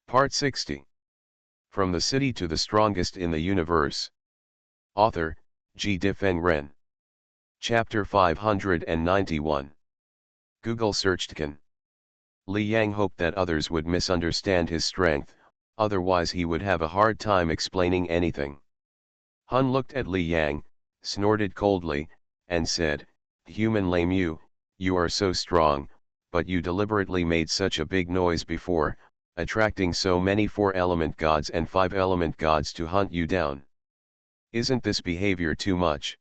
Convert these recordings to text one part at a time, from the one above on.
Part 60. From the City to the Strongest in the Universe. Author, G. Difeng Ren. Chapter 591. Google searched Can. Li Yang hoped that others would misunderstand his strength, otherwise he would have a hard time explaining anything. Hun looked at Li Yang, snorted coldly, and said, "Human lame you are so strong, but you deliberately made such a big noise before, attracting so many 4-element gods and 5-element gods to hunt you down. Isn't this behavior too much?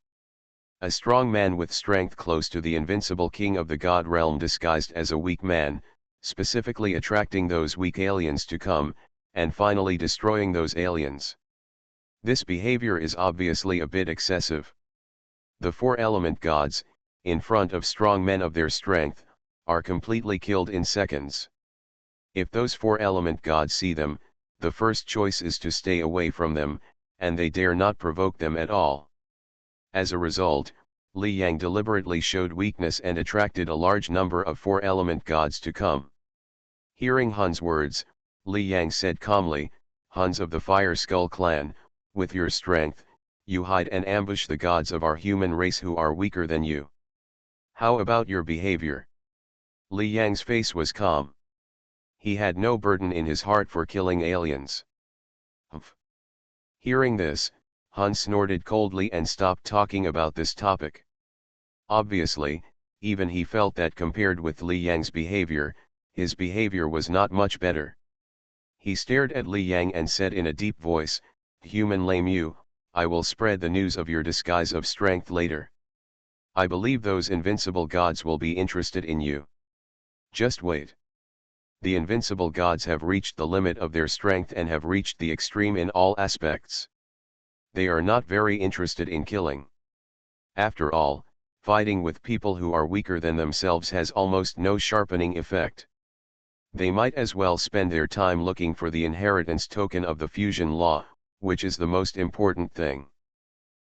A strong man with strength close to the invincible king of the god realm disguised as a weak man, specifically attracting those weak aliens to come, and finally destroying those aliens. This behavior is obviously a bit excessive. The 4-element gods, in front of strong men of their strength, are completely killed in seconds. If those 4-element gods see them, the first choice is to stay away from them, and they dare not provoke them at all. As a result, Li Yang deliberately showed weakness and attracted a large number of 4-element gods to come. Hearing Hun's words, Li Yang said calmly, "Huns of the Fire Skull clan, with your strength, you hide and ambush the gods of our human race who are weaker than you. How about your behavior?" Li Yang's face was calm. He had no burden in his heart for killing aliens. Humph. Hearing this, Hun snorted coldly and stopped talking about this topic. Obviously, even he felt that compared with Li Yang's behavior, his behavior was not much better. He stared at Li Yang and said in a deep voice, "Human lame I will spread the news of your disguise of strength later. I believe those invincible gods will be interested in you. Just wait." The invincible gods have reached the limit of their strength and have reached the extreme in all aspects. They are not very interested in killing. After all, fighting with people who are weaker than themselves has almost no sharpening effect. They might as well spend their time looking for the inheritance token of the fusion law, which is the most important thing.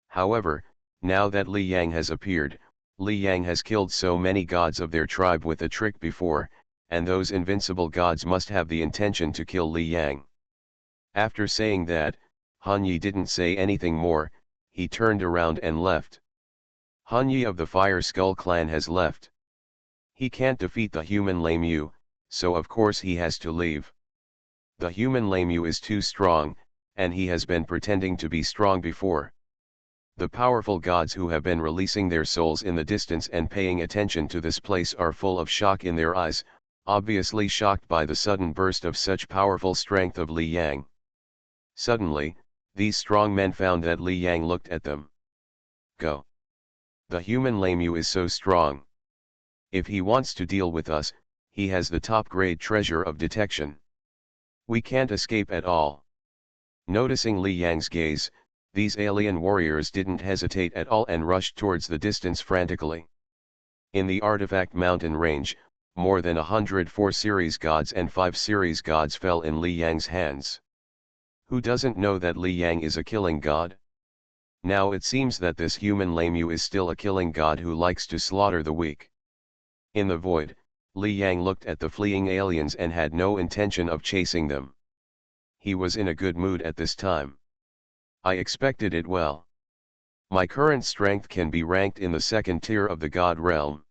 However, now that Li Yang has appeared, Li Yang has killed so many gods of their tribe with a trick before, and those invincible gods must have the intention to kill Li Yang. After saying that, Han Yi didn't say anything more, he turned around and left. Han Yi of the Fire Skull clan has left. He can't defeat the human lame Yu, so of course he has to leave. The human lame Yu is too strong, and he has been pretending to be strong before. The powerful gods who have been releasing their souls in the distance and paying attention to this place are full of shock in their eyes, obviously shocked by the sudden burst of such powerful strength of Li Yang. Suddenly, these strong men found that Li Yang looked at them. Go. The human lame Yu is so strong. If he wants to deal with us, he has the top-grade treasure of detection. We can't escape at all. Noticing Li Yang's gaze, these alien warriors didn't hesitate at all and rushed towards the distance frantically. In the Artifact Mountain range, more than 104 series gods and 5 series gods fell in Li Yang's hands. Who doesn't know that Li Yang is a killing god? Now it seems that this human lame Yu is still a killing god who likes to slaughter the weak. In the void, Li Yang looked at the fleeing aliens and had no intention of chasing them. He was in a good mood at this time. I expected it well. My current strength can be ranked in the second tier of the god realm.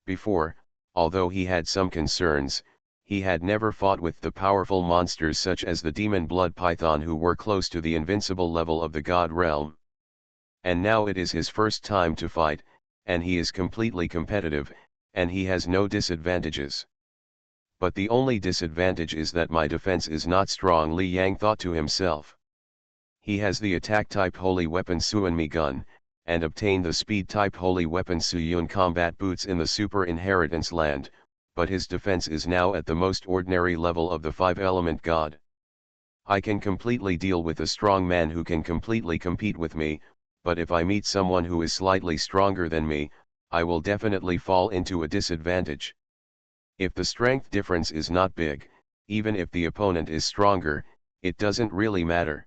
Before, although he had some concerns, he had never fought with the powerful monsters such as the demon blood python who were close to the invincible level of the god realm. And now it is his first time to fight, and he is completely competitive, and he has no disadvantages. But the only disadvantage is that my defense is not strong, Li Yang thought to himself. He has the attack type holy weapon Suanmi gun, and obtained the speed type holy weapon Suyun combat boots in the super inheritance land, but his defense is now at the most ordinary level of the 5-element god. I can completely deal with a strong man who can completely compete with me, but if I meet someone who is slightly stronger than me, I will definitely fall into a disadvantage. If the strength difference is not big, even if the opponent is stronger, it doesn't really matter.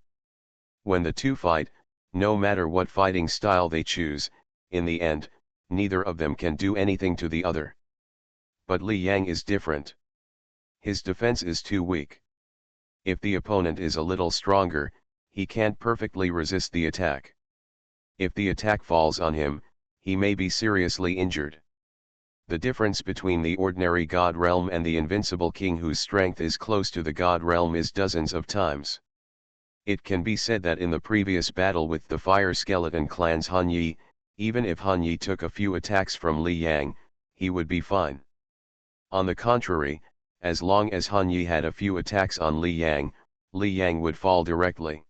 When the two fight, no matter what fighting style they choose, in the end, neither of them can do anything to the other. But Li Yang is different. His defense is too weak. If the opponent is a little stronger, he can't perfectly resist the attack. If the attack falls on him, he may be seriously injured. The difference between the ordinary God realm and the invincible king whose strength is close to the God realm is dozens of times. It can be said that in the previous battle with the Fire Skeleton clan's Han Yi, even if Han Yi took a few attacks from Li Yang, he would be fine. On the contrary, as long as Han Yi had a few attacks on Li Yang would fall directly.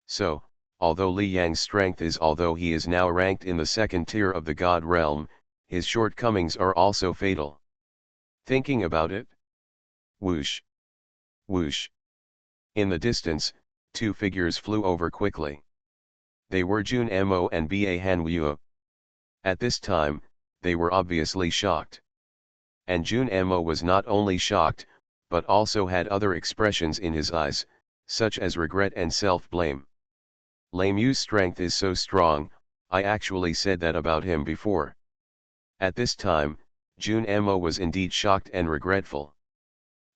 So, although Li Yang's strength is although he is now ranked in the second tier of the God realm, his shortcomings are also fatal. Thinking about it? Whoosh! Whoosh! In the distance, two figures flew over quickly. They were Jun Mo and Ba Hanwoo. At this time, they were obviously shocked. And Jun Mo was not only shocked, but also had other expressions in his eyes, such as regret and self-blame. Lei Mu's strength is so strong, I actually said that about him before. At this time, Jun Mo was indeed shocked and regretful.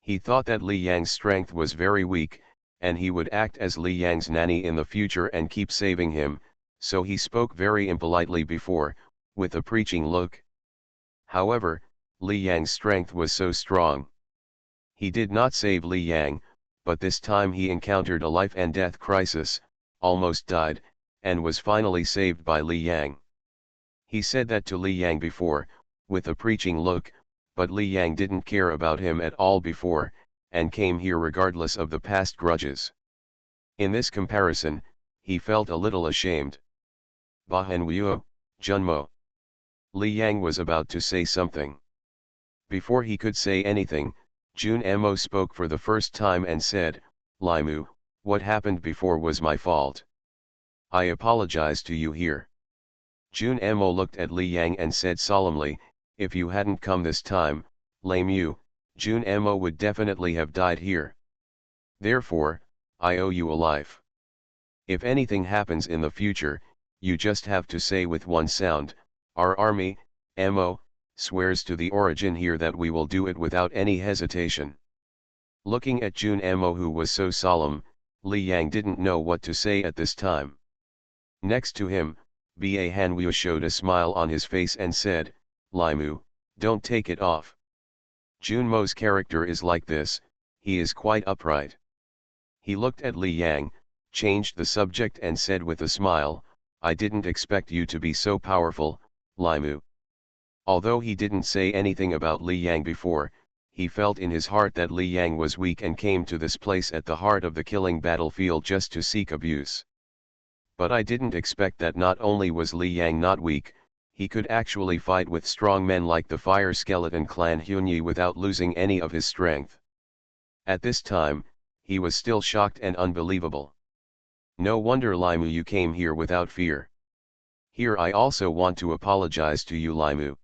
He thought that Li Yang's strength was very weak, and he would act as Li Yang's nanny in the future and keep saving him, so he spoke very impolitely before, with a preaching look. However, Li Yang's strength was so strong. He did not save Li Yang, but this time he encountered a life and death crisis, almost died, and was finally saved by Li Yang. He said that to Li Yang before, with a preaching look, but Li Yang didn't care about him at all before, and came here regardless of the past grudges. In this comparison, he felt a little ashamed. Ba Hanwoo, Junmo. Li Yang was about to say something. Before he could say anything, Jun Mo spoke for the first time and said, "Li Mu, what happened before was my fault. I apologize to you here." Jun Mo looked at Li Yang and said solemnly, "If you hadn't come this time, Lei Mu, Jun Mo would definitely have died here. Therefore, I owe you a life. If anything happens in the future, you just have to say with one sound, our army, Mo, swears to the origin here that we will do it without any hesitation." Looking at Jun Mo who was so solemn, Li Yang didn't know what to say at this time. Next to him, Ba Hanwoo showed a smile on his face and said, "Li Mu, don't take it off. Jun Mo's character is like this, he is quite upright." He looked at Li Yang, changed the subject and said with a smile, "I didn't expect you to be so powerful, Li Mu." Although he didn't say anything about Li Yang before, he felt in his heart that Li Yang was weak and came to this place at the heart of the killing battlefield just to seek abuse. But I didn't expect that not only was Li Yang not weak, he could actually fight with strong men like the Fire Skeleton clan Hyunyi without losing any of his strength. At this time, he was still shocked and unbelievable. No wonder Li Mu you came here without fear. Here I also want to apologize to you Li Mu.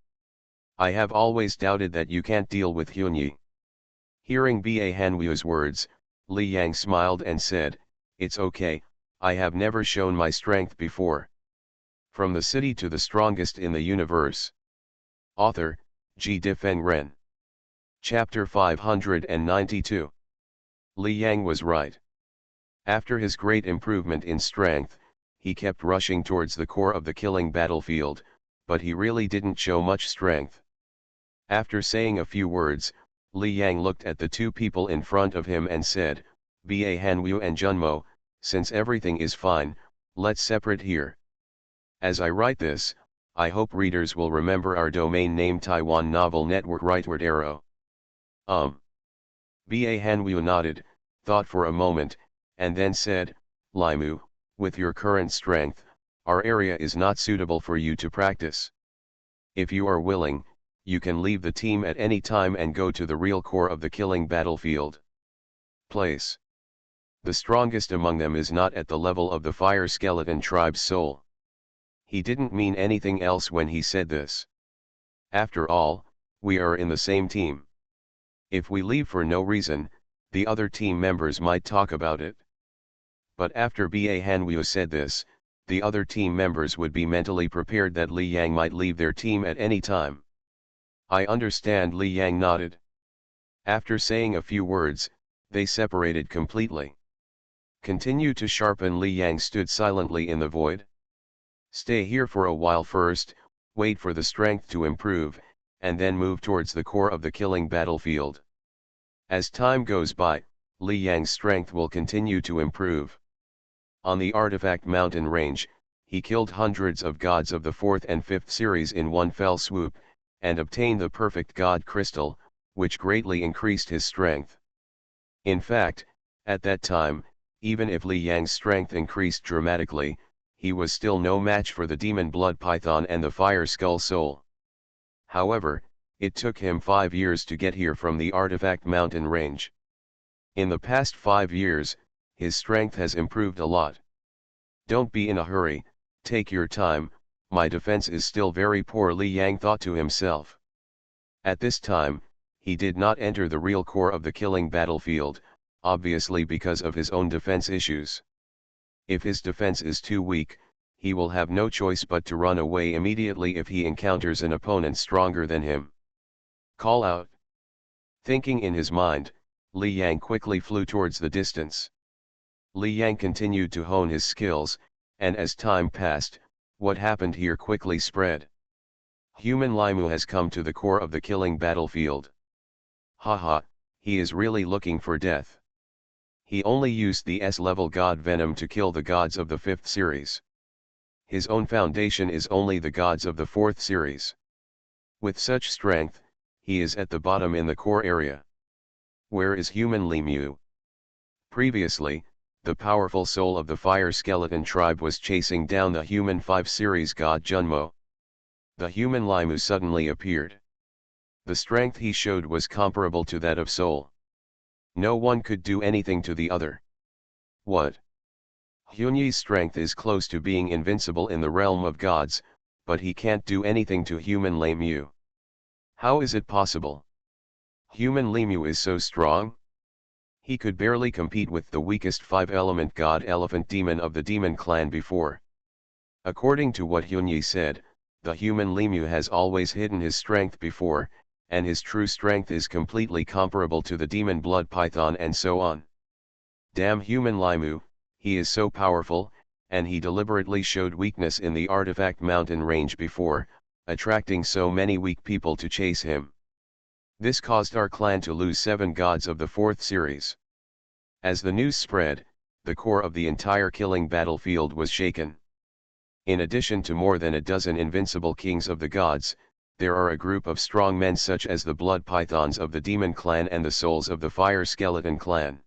I have always doubted that you can't deal with Hyunyi. Hearing Ba Hanwoo's words, Li Yang smiled and said, "It's okay, I have never shown my strength before." From the City to the Strongest in the Universe. Author, G. Difeng Ren. Chapter 592. Li Yang was right. After his great improvement in strength, he kept rushing towards the core of the killing battlefield, but he really didn't show much strength. After saying a few words, Li Yang looked at the two people in front of him and said, "Ba Hanwoo and Junmo, since everything is fine, let's separate here. As I write this, I hope readers will remember our domain name Taiwan Novel Network Rightward Arrow." Ba Hanwoo nodded, thought for a moment, and then said, "Li Mu, with your current strength, our area is not suitable for you to practice. If you are willing, you can leave the team at any time and go to the real core of the killing battlefield. Place. The strongest among them is not at the level of the Fire Skeleton tribe's soul." He didn't mean anything else when he said this. After all, we are in the same team. If we leave for no reason, the other team members might talk about it. But after Ba Hanwoo said this, the other team members would be mentally prepared that Li Yang might leave their team at any time. "I understand." Li Yang nodded. After saying a few words, They separated completely. Continue to sharpen. Li Yang stood silently in the void. Stay here for a while first, wait for the strength to improve, and then move towards the core of the killing battlefield. As time goes by, Li Yang's strength will continue to improve. On the Artifact Mountain range, he killed hundreds of gods of the 4th and 5th series in one fell swoop, and obtained the perfect god crystal, which greatly increased his strength. In fact, at that time, even if Li Yang's strength increased dramatically, he was still no match for the demon blood python and the fire skull soul. However, it took him 5 years to get here from the Artifact Mountain range. In the past 5 years, his strength has improved a lot. Don't be in a hurry, take your time, my defense is still very poor, Li Yang thought to himself. At this time, he did not enter the real core of the killing battlefield, obviously because of his own defense issues. If his defense is too weak, he will have no choice but to run away immediately if he encounters an opponent stronger than him. Call out. Thinking in his mind, Li Yang quickly flew towards the distance. Li Yang continued to hone his skills, and as time passed, what happened here quickly spread. Human Limu has come to the core of the killing battlefield. Haha, he is really looking for death. He only used the S-level god venom to kill the gods of the 5th series. His own foundation is only the gods of the 4th series. With such strength, he is at the bottom in the core area. Where is human Limu? Previously, the powerful soul of the fire skeleton tribe was chasing down the human 5 series god Junmo. The human Limu suddenly appeared. The strength he showed was comparable to that of soul. No one could do anything to the other. What? Hyunyi's strength is close to being invincible in the realm of gods, but he can't do anything to human Limu. How is it possible? Human Limu is so strong? He could barely compete with the weakest 5-element god elephant demon of the demon clan before. According to what Hyunyi said, the human Limu has always hidden his strength before, and his true strength is completely comparable to the demon blood python and so on. Damn human Limu, he is so powerful, and he deliberately showed weakness in the Artifact Mountain range before, attracting so many weak people to chase him. This caused our clan to lose 7 gods of the 4th series. As the news spread, the core of the entire killing battlefield was shaken. In addition to more than a dozen invincible kings of the gods, there are a group of strong men such as the blood pythons of the demon clan and the souls of the fire skeleton clan.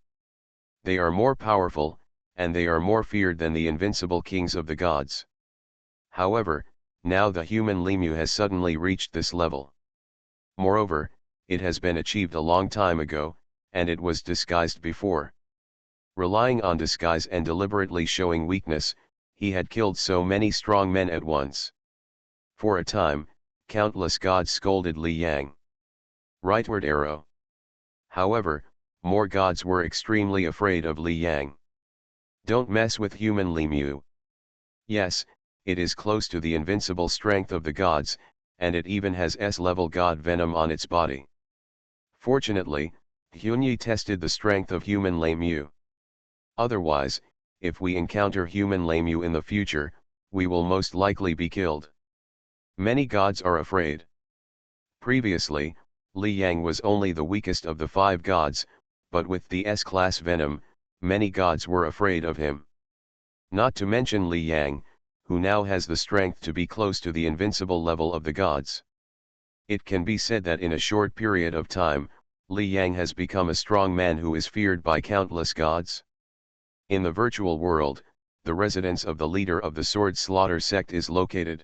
They are more powerful, and they are more feared than the invincible kings of the gods. However, now the human Limu has suddenly reached this level. Moreover, it has been achieved a long time ago, and it was disguised before. Relying on disguise and deliberately showing weakness, he had killed so many strong men at once. For a time, countless gods scolded Li Yang. Rightward arrow. However, more gods were extremely afraid of Li Yang. Don't mess with human Limu. Yes, it is close to the invincible strength of the gods, and it even has S-level god venom on its body. Fortunately, Hyunyi tested the strength of human Limu. Otherwise, if we encounter human Limu in the future, we will most likely be killed. Many gods are afraid. Previously, Li Yang was only the weakest of the 5 gods, but with the S-class venom, many gods were afraid of him. Not to mention Li Yang, who now has the strength to be close to the invincible level of the gods. It can be said that in a short period of time, Li Yang has become a strong man who is feared by countless gods. In the virtual world, the residence of the leader of the Sword Slaughter sect is located.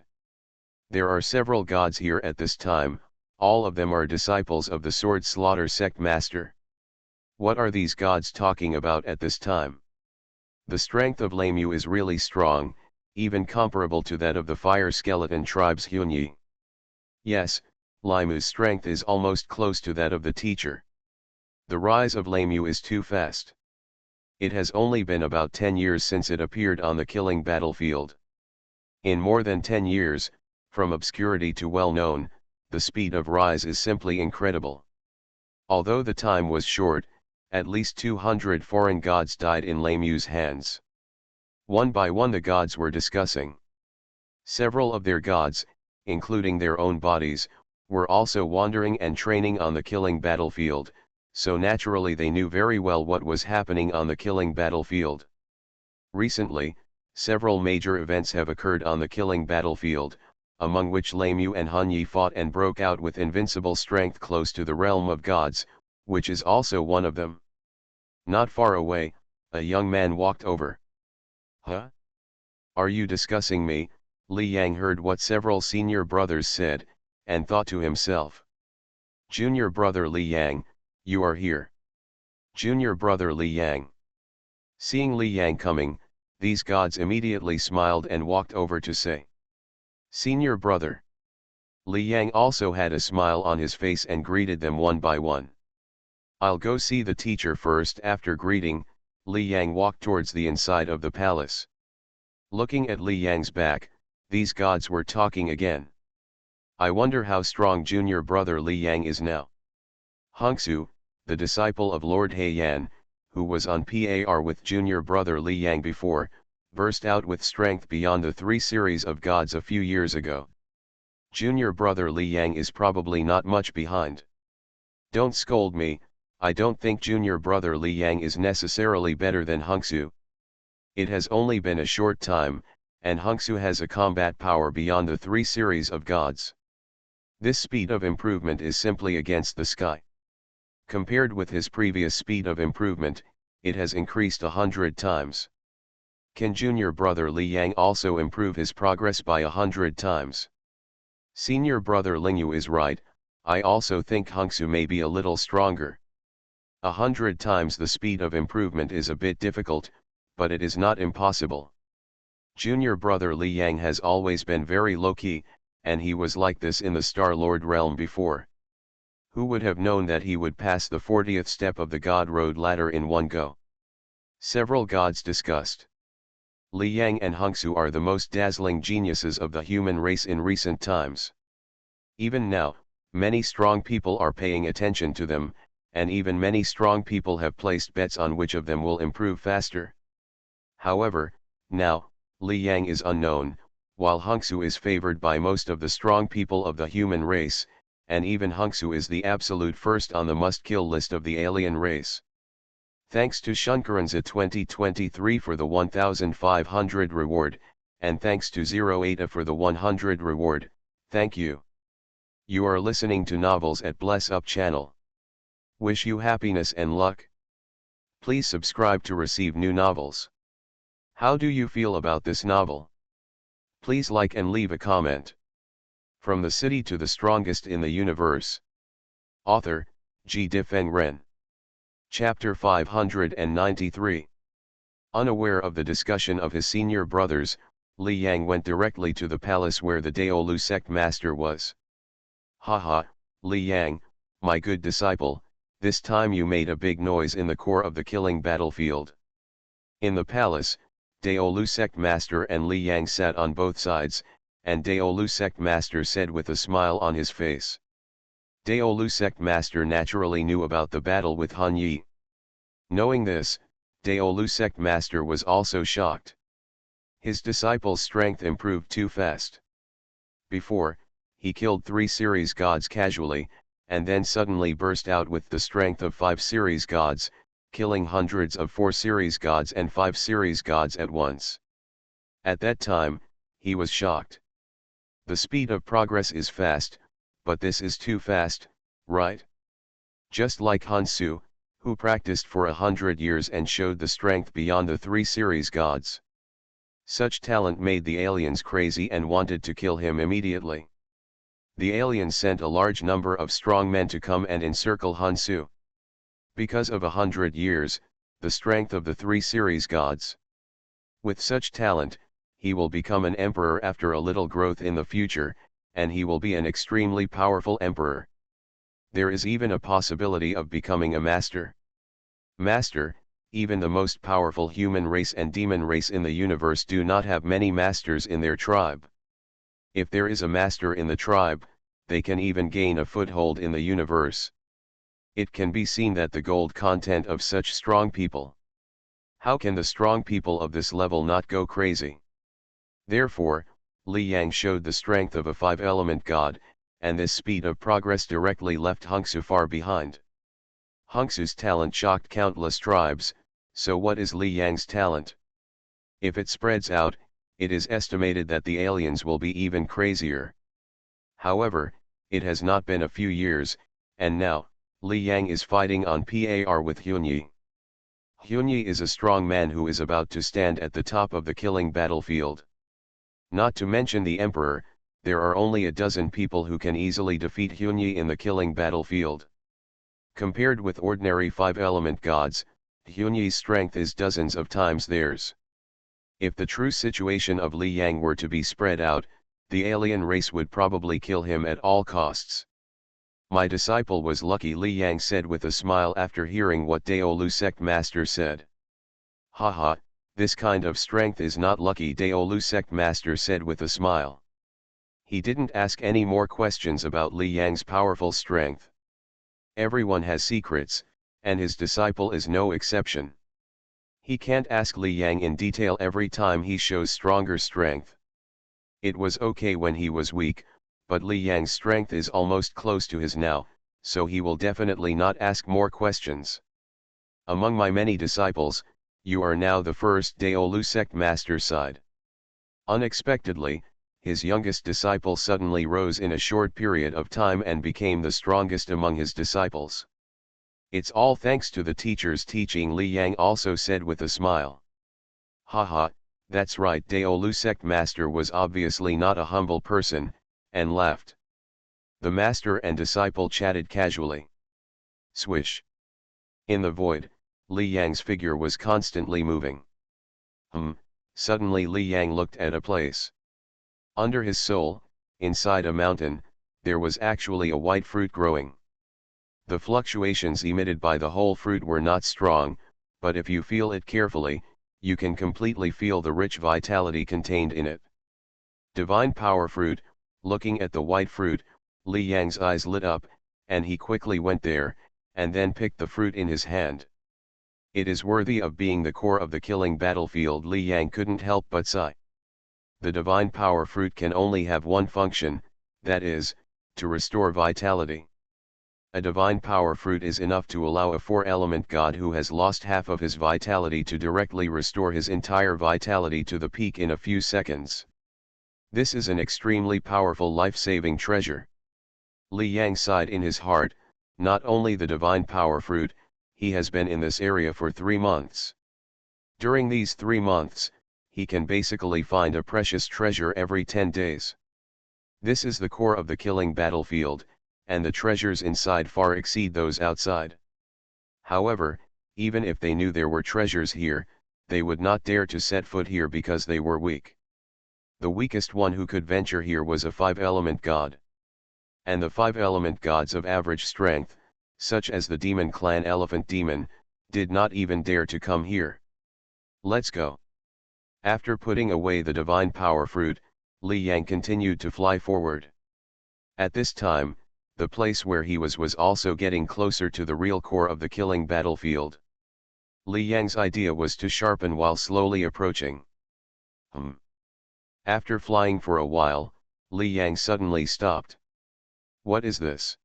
There are several gods here at this time, all of them are disciples of the Sword Slaughter sect master. What are these gods talking about at this time? The strength of Limu is really strong, even comparable to that of the fire skeleton tribe's Hyunyi. Yes, Limu's strength is almost close to that of the teacher. The rise of Limu is too fast. It has only been about 10 years since it appeared on the killing battlefield. In more than 10 years, from obscurity to well-known, the speed of rise is simply incredible. Although the time was short, At least 200 foreign gods died in Lameu's hands. One by one the gods were discussing. Several of their gods, including their own bodies, were also wandering and training on the killing battlefield, so naturally they knew very well what was happening on the killing battlefield. Recently, several major events have occurred on the killing battlefield, among which Lameu and Hanyi fought and broke out with invincible strength close to the realm of gods, which is also one of them. Not far away, a young man walked over. "Huh? Are you discussing me?" Li Yang heard what several senior brothers said, and thought to himself. "Junior brother Li Yang, you are here." Junior brother Li Yang. Seeing Li Yang coming, these gods immediately smiled and walked over to say, "Senior brother." Li Yang also had a smile on his face and greeted them one by one. "I'll go see the teacher first." After greeting, Li Yang walked towards the inside of the palace. Looking at Li Yang's back, these gods were talking again. "I wonder how strong junior brother Li Yang is now." Hongsu, the disciple of Lord Heian, who was on par with junior brother Li Yang before, burst out with strength beyond the 3 series of gods a few years ago. Junior brother Li Yang is probably not much behind. "Don't scold me, I don't think junior brother Li Yang is necessarily better than Hongsu. It has only been a short time, and Hongsu has a combat power beyond the 3 series of gods. This speed of improvement is simply against the sky. Compared with his previous speed of improvement, it has increased 100 times. Can junior brother Li Yang also improve his progress by 100 times? Senior brother Lingyu is right, I also think Hongsu may be a little stronger. 100 times the speed of improvement is a bit difficult, but it is not impossible. Junior brother Li Yang has always been very low-key, and he was like this in the Star-Lord realm before. Who would have known that he would pass the 40th step of the God Road ladder in one go? Several gods discussed. Li Yang and Hongsu are the most dazzling geniuses of the human race in recent times. Even now, many strong people are paying attention to them, and even many strong people have placed bets on which of them will improve faster. However, now, Li Yang is unknown, while Hongsu is favored by most of the strong people of the human race, and even Hongsu is the absolute first on the must-kill list of the alien race. Thanks to Shunkaranza 2023 for the 1500 reward, and thanks to 08A for the 100 reward, thank you. You are listening to Novels at Bless Up channel. Wish you happiness and luck. Please subscribe to receive new novels. How do you feel about this novel? Please like and leave a comment. From the City to the Strongest in the Universe. Author, G. Difeng Ren. Chapter 593. Unaware of the discussion of his senior brothers, Li Yang went directly to the palace where the Daolu sect master was. "Haha, Li Yang, my good disciple, this time you made a big noise in the core of the killing battlefield." In the palace, Daolu sect master and Li Yang sat on both sides, and Daolu sect master said with a smile on his face. Daolu sect master naturally knew about the battle with Han Yi. Knowing this, Daolu sect master was also shocked. His disciple's strength improved too fast. Before, he killed 3 series gods casually, and then suddenly burst out with the strength of 5 series gods, killing hundreds of 4 series gods and 5 series gods at once. At that time, he was shocked. The speed of progress is fast, but this is too fast, right? Just like Hongsu, who practiced for 100 years and showed the strength beyond the 3 series gods. Such talent made the aliens crazy and wanted to kill him immediately. The aliens sent a large number of strong men to come and encircle Hongsu. Because of 100 years, the strength of the 3 series gods. With such talent, he will become an emperor after a little growth in the future, and he will be an extremely powerful emperor. There is even a possibility of becoming a master. Master, even the most powerful human race and demon race in the universe do not have many masters in their tribe. If there is a master in the tribe, they can even gain a foothold in the universe. It can be seen that the gold content of such strong people. How can the strong people of this level not go crazy? Therefore, Li Yang showed the strength of a 5-element god, and this speed of progress directly left Hongsu far behind. Hongsu's talent shocked countless tribes, so what is Li Yang's talent? If it spreads out, it is estimated that the aliens will be even crazier. However, it has not been a few years, and now, Li Yang is fighting on par with Hunyi. Hunyi is a strong man who is about to stand at the top of the killing battlefield. Not to mention the Emperor, there are only a dozen people who can easily defeat Hunyi in the killing battlefield. Compared with ordinary 5-element gods, Hunyi's strength is dozens of times theirs. If the true situation of Li Yang were to be spread out, the alien race would probably kill him at all costs. My disciple was lucky, Li Yang said with a smile after hearing what Daolu sect master said. Haha, this kind of strength is not lucky, Daolu sect master said with a smile. He didn't ask any more questions about Li Yang's powerful strength. Everyone has secrets, and his disciple is no exception. He can't ask Li Yang in detail every time he shows stronger strength. It was okay when he was weak, but Li Yang's strength is almost close to his now, so he will definitely not ask more questions. Among my many disciples, you are now the first, Daolu sect master sighed. Unexpectedly, his youngest disciple suddenly rose in a short period of time and became the strongest among his disciples. It's all thanks to the teacher's teaching, Li Yang also said with a smile. Haha, that's right, Daolu sect master was obviously not a humble person, and laughed. The master and disciple chatted casually. Swish. In the void, Li Yang's figure was constantly moving. Suddenly Li Yang looked at a place. Under his soul, inside a mountain, there was actually a white fruit growing. The fluctuations emitted by the whole fruit were not strong, but if you feel it carefully, you can completely feel the rich vitality contained in it. Divine power fruit. Looking at the white fruit, Li Yang's eyes lit up, and he quickly went there, and then picked the fruit in his hand. It is worthy of being the core of the killing battlefield, Li Yang couldn't help but sigh. The divine power fruit can only have one function, that is, to restore vitality. A divine power fruit is enough to allow a 4-element god who has lost half of his vitality to directly restore his entire vitality to the peak in a few seconds. This is an extremely powerful life-saving treasure. Li Yang sighed in his heart. Not only the divine power fruit, he has been in this area for 3 months. During these 3 months, he can basically find a precious treasure every 10 days. This is the core of the killing battlefield, and the treasures inside far exceed those outside. However, even if they knew there were treasures here, they would not dare to set foot here because they were weak. The weakest one who could venture here was a 5-element god. And the 5-element gods of average strength, such as the demon clan Elephant Demon, did not even dare to come here. Let's go. After putting away the divine power fruit, Li Yang continued to fly forward. At this time, the place where he was also getting closer to the real core of the killing battlefield. Li Yang's idea was to sharpen while slowly approaching. After flying for a while, Li Yang suddenly stopped. What is this?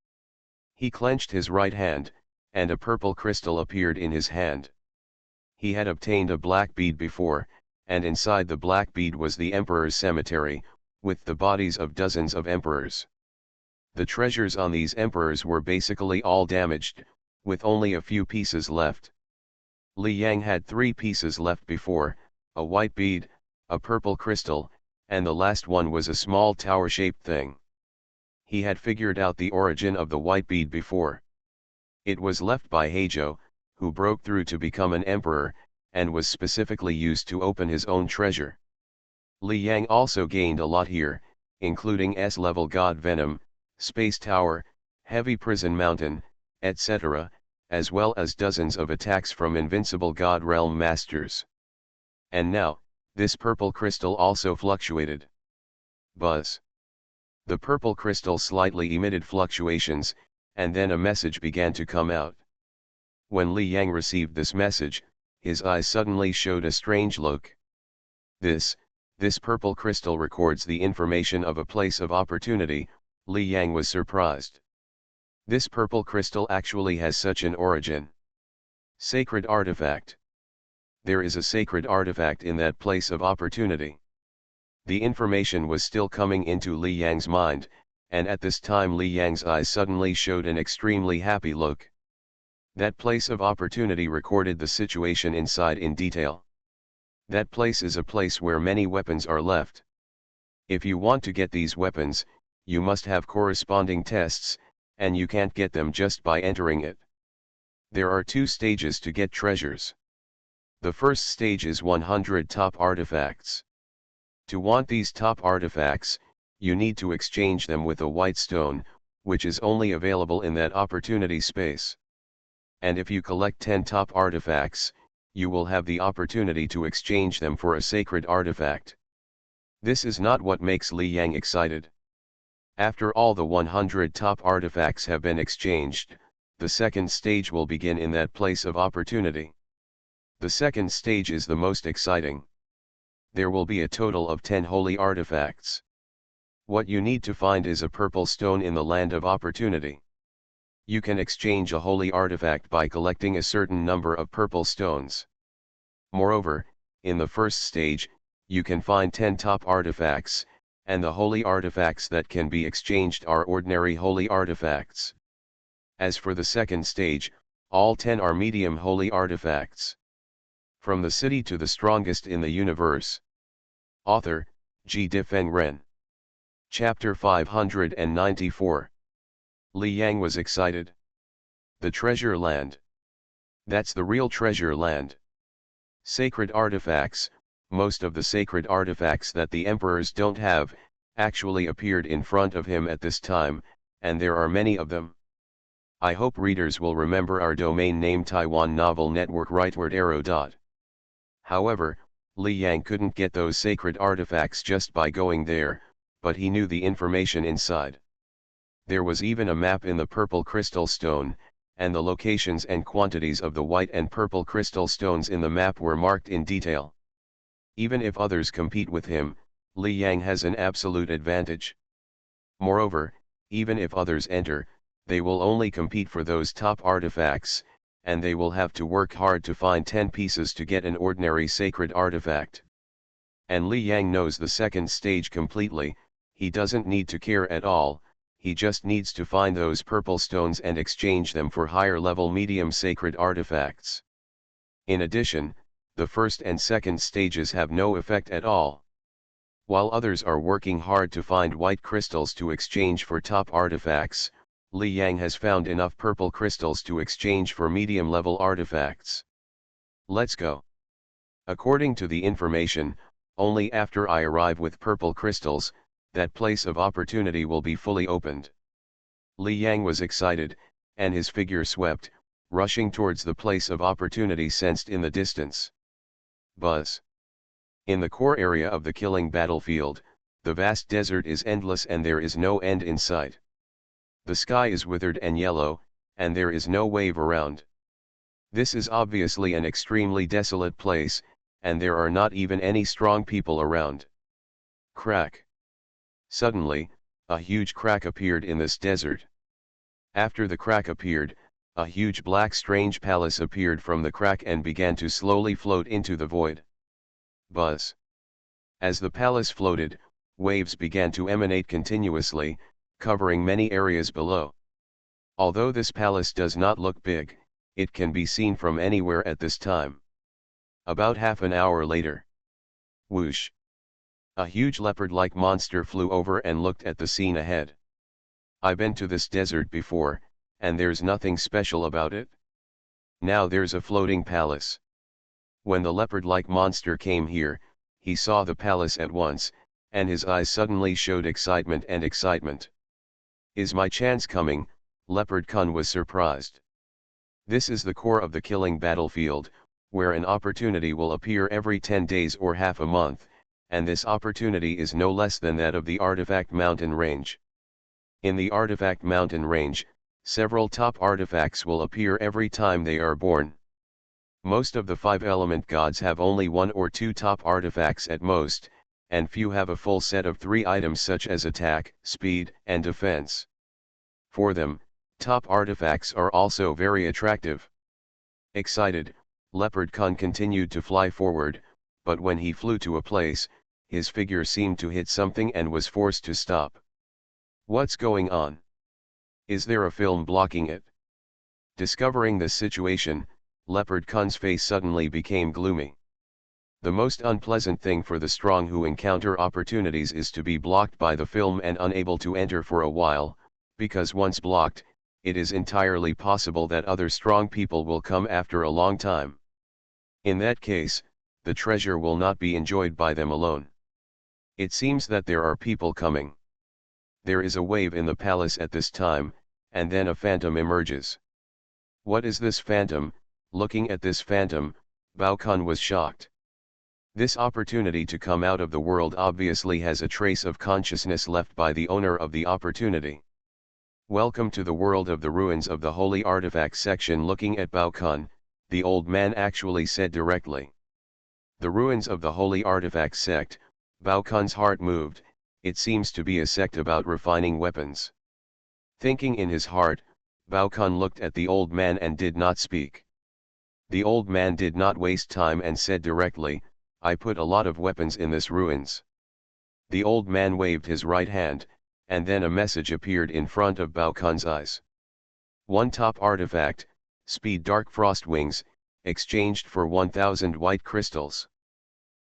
He clenched his right hand, and a purple crystal appeared in his hand. He had obtained a black bead before, and inside the black bead was the Emperor's cemetery, with the bodies of dozens of emperors. The treasures on these emperors were basically all damaged, with only a few pieces left. Li Yang had 3 pieces left before, a white bead, a purple crystal, and the last one was a small tower-shaped thing. He had figured out the origin of the white bead before. It was left by Heijo, who broke through to become an emperor, and was specifically used to open his own treasure. Li Yang also gained a lot here, including S-level God Venom, Space Tower, Heavy Prison Mountain, etc., as well as dozens of attacks from invincible God Realm Masters. And now, this purple crystal also fluctuated. Buzz. The purple crystal slightly emitted fluctuations, and then a message began to come out. When Li Yang received this message, his eyes suddenly showed a strange look. This purple crystal records the information of a place of opportunity. Li Yang was surprised. This purple crystal actually has such an origin. Sacred artifact. There is a sacred artifact in that place of opportunity. The information was still coming into Li Yang's mind, and at this time Li Yang's eyes suddenly showed an extremely happy look. That place of opportunity recorded the situation inside in detail. That place is a place where many weapons are left. If you want to get these weapons, you must have corresponding tests, and you can't get them just by entering it. There are 2 stages to get treasures. The first stage is 100 top artifacts. To want these top artifacts, you need to exchange them with a white stone, which is only available in that opportunity space. And if you collect 10 top artifacts, you will have the opportunity to exchange them for a sacred artifact. This is not what makes Li Yang excited. After all the 100 top artifacts have been exchanged, the second stage will begin in that place of opportunity. The second stage is the most exciting. There will be a total of 10 holy artifacts. What you need to find is a purple stone in the land of opportunity. You can exchange a holy artifact by collecting a certain number of purple stones. Moreover, in the first stage, you can find 10 top artifacts, and the holy artifacts that can be exchanged are ordinary holy artifacts. As for the second stage, all 10 are medium holy artifacts. From the city to the strongest in the universe. Author, G. Difeng Ren. Chapter 594. Li Yang was excited. The treasure land. That's the real treasure land. Sacred artifacts, most of the sacred artifacts that the emperors don't have, actually appeared in front of him at this time, and there are many of them. I hope readers will remember our domain name Taiwan Novel Network rightward arrow. However, Li Yang couldn't get those sacred artifacts just by going there, but he knew the information inside. There was even a map in the purple crystal stone, and the locations and quantities of the white and purple crystal stones in the map were marked in detail. Even if others compete with him, Li Yang has an absolute advantage. Moreover, even if others enter, they will only compete for those top artifacts, and they will have to work hard to find 10 pieces to get an ordinary sacred artifact. And Li Yang knows the second stage completely. He doesn't need to care at all, he just needs to find those purple stones and exchange them for higher level medium sacred artifacts. In addition, the first and second stages have no effect at all. While others are working hard to find white crystals to exchange for top artifacts, Li Yang has found enough purple crystals to exchange for medium level artifacts. Let's go. According to the information, only after I arrive with purple crystals, that place of opportunity will be fully opened. Li Yang was excited, and his figure swept, rushing towards the place of opportunity sensed in the distance. Buzz. In the core area of the killing battlefield, the vast desert is endless and there is no end in sight. The sky is withered and yellow, and there is no wave around. This is obviously an extremely desolate place, and there are not even any strong people around. Crack. Suddenly, a huge crack appeared in this desert. After the crack appeared, a huge black strange palace appeared from the crack and began to slowly float into the void. Buzz. As the palace floated, waves began to emanate continuously, covering many areas below. Although this palace does not look big, it can be seen from anywhere at this time. About half an hour later. Whoosh. A huge leopard-like monster flew over and looked at the scene ahead. I've been to this desert before, and there's nothing special about it. Now there's a floating palace. When the leopard-like monster came here, he saw the palace at once, and his eyes suddenly showed excitement and excitement. Is my chance coming? Leopard Kun was surprised. This is the core of the killing battlefield, where an opportunity will appear every 10 days or half a month, and this opportunity is no less than that of the Artifact Mountain Range. In the Artifact Mountain Range, Several top artifacts will appear every time they are born. Most of the 5-element gods have only 1 or 2 top artifacts at most, and few have a full set of 3 items such as attack, speed, and defense. For them, top artifacts are also very attractive. Excited, Leopard-Con continued to fly forward, but when he flew to a place, his figure seemed to hit something and was forced to stop. What's going on? Is there a film blocking it? Discovering this situation, Leopard-Con's face suddenly became gloomy. The most unpleasant thing for the strong who encounter opportunities is to be blocked by the film and unable to enter for a while, because once blocked, it is entirely possible that other strong people will come after a long time. In that case, the treasure will not be enjoyed by them alone. It seems that there are people coming. There is a wave in the palace at this time, and then a phantom emerges. What is this phantom? Looking at this phantom, Bao-Kun was shocked. This opportunity to come out of the world obviously has a trace of consciousness left by the owner of the opportunity. Welcome to the world of the ruins of the holy artifact section. Looking at Bao-Kun, the old man actually said directly. The ruins of the holy artifact sect. Bao-Kun's heart moved. It seems to be a sect about refining weapons. Thinking in his heart, Bao-Kun looked at the old man and did not speak. The old man did not waste time and said directly, I put a lot of weapons in this ruins. The old man waved his right hand, and then a message appeared in front of Bao-Kun's eyes. 1 top artifact, speed dark frost wings, exchanged for 1000 white crystals.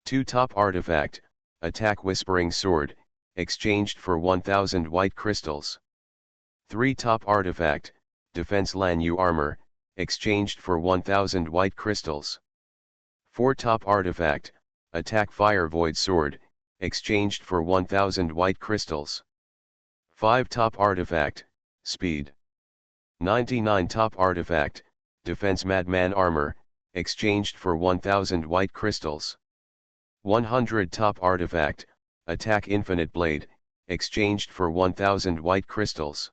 2 top artifact, attack whispering sword, exchanged for 1000 white crystals. 3 top artifact, defense Lanyu armor, exchanged for 1000 white crystals. 4 top artifact, attack fire void sword, exchanged for 1000 white crystals. 5 top artifact, speed. 99 top artifact, defense madman armor, exchanged for 1000 white crystals. 100 top artifact, attack infinite blade, exchanged for 1000 white crystals.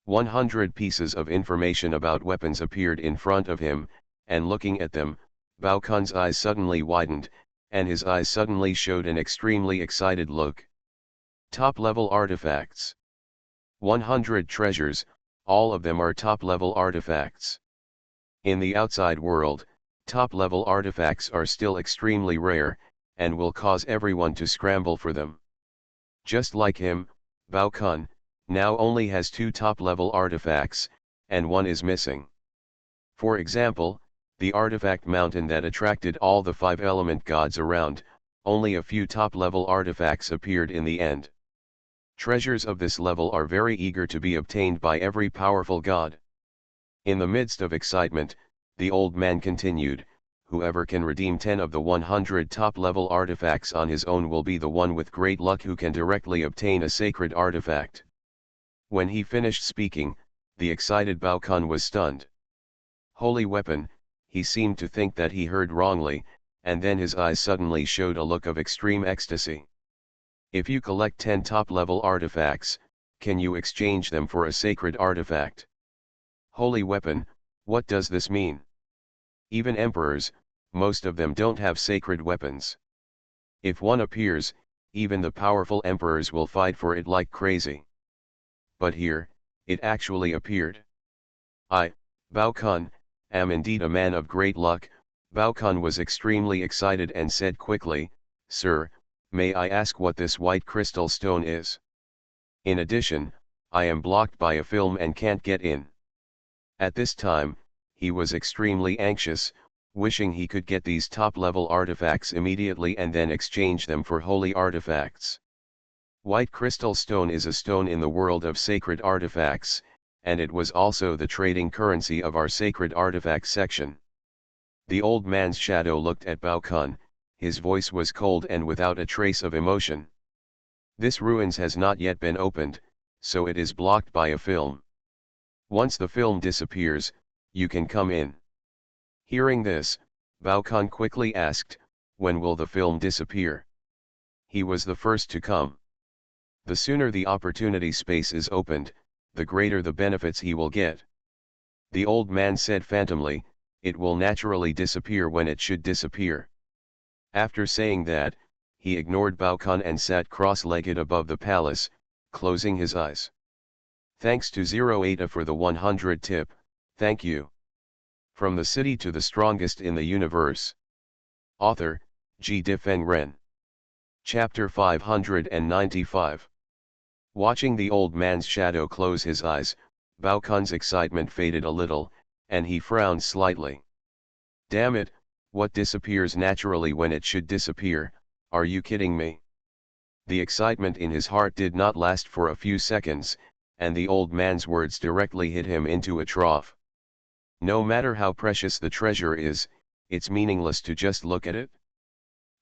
100 pieces of information about weapons appeared in front of him, and looking at them, Bao-Kun's eyes suddenly widened, and his eyes suddenly showed an extremely excited look. Top-level artifacts. 100 treasures, all of them are top-level artifacts. In the outside world, top-level artifacts are still extremely rare, and will cause everyone to scramble for them. Just like him, Bao-Kun now only has 2 top-level artifacts, and 1 is missing. For example, the artifact mountain that attracted all the 5-element gods around, only a few top-level artifacts appeared in the end. Treasures of this level are very eager to be obtained by every powerful god. In the midst of excitement, the old man continued, whoever can redeem 10 of the 100 top-level artifacts on his own will be the one with great luck who can directly obtain a sacred artifact. When he finished speaking, the excited Bao-Kun was stunned. Holy weapon, he seemed to think that he heard wrongly, and then his eyes suddenly showed a look of extreme ecstasy. If you collect 10 top-level artifacts, can you exchange them for a sacred artifact? Holy weapon, what does this mean? Even emperors, most of them don't have sacred weapons. If one appears, even the powerful emperors will fight for it like crazy. But here, it actually appeared. I, Bao-Kun, am indeed a man of great luck. Bao-Kun was extremely excited and said quickly, Sir, may I ask what this white crystal stone is? In addition, I am blocked by a film and can't get in. At this time, he was extremely anxious, wishing he could get these top-level artifacts immediately and then exchange them for holy artifacts. White crystal stone is a stone in the world of sacred artifacts, and it was also the trading currency of our sacred artifact section. The old man's shadow looked at Bao-Kun, his voice was cold and without a trace of emotion. This ruins has not yet been opened, so it is blocked by a film. Once the film disappears, you can come in. Hearing this, Bao-Kun quickly asked, when will the film disappear? He was the first to come. The sooner the opportunity space is opened, the greater the benefits he will get. The old man said phantomly, it will naturally disappear when it should disappear. After saying that, he ignored Baokan and sat cross-legged above the palace, closing his eyes. Thanks to 08 for the 100 tip, thank you. From the city to the strongest in the universe. Author, G. Difeng Ren. Chapter 595. Watching the old man's shadow close his eyes, Baokan's excitement faded a little, and he frowned slightly. Damn it, what disappears naturally when it should disappear, are you kidding me? The excitement in his heart did not last for a few seconds, and the old man's words directly hit him into a trough. No matter how precious the treasure is, it's meaningless to just look at it.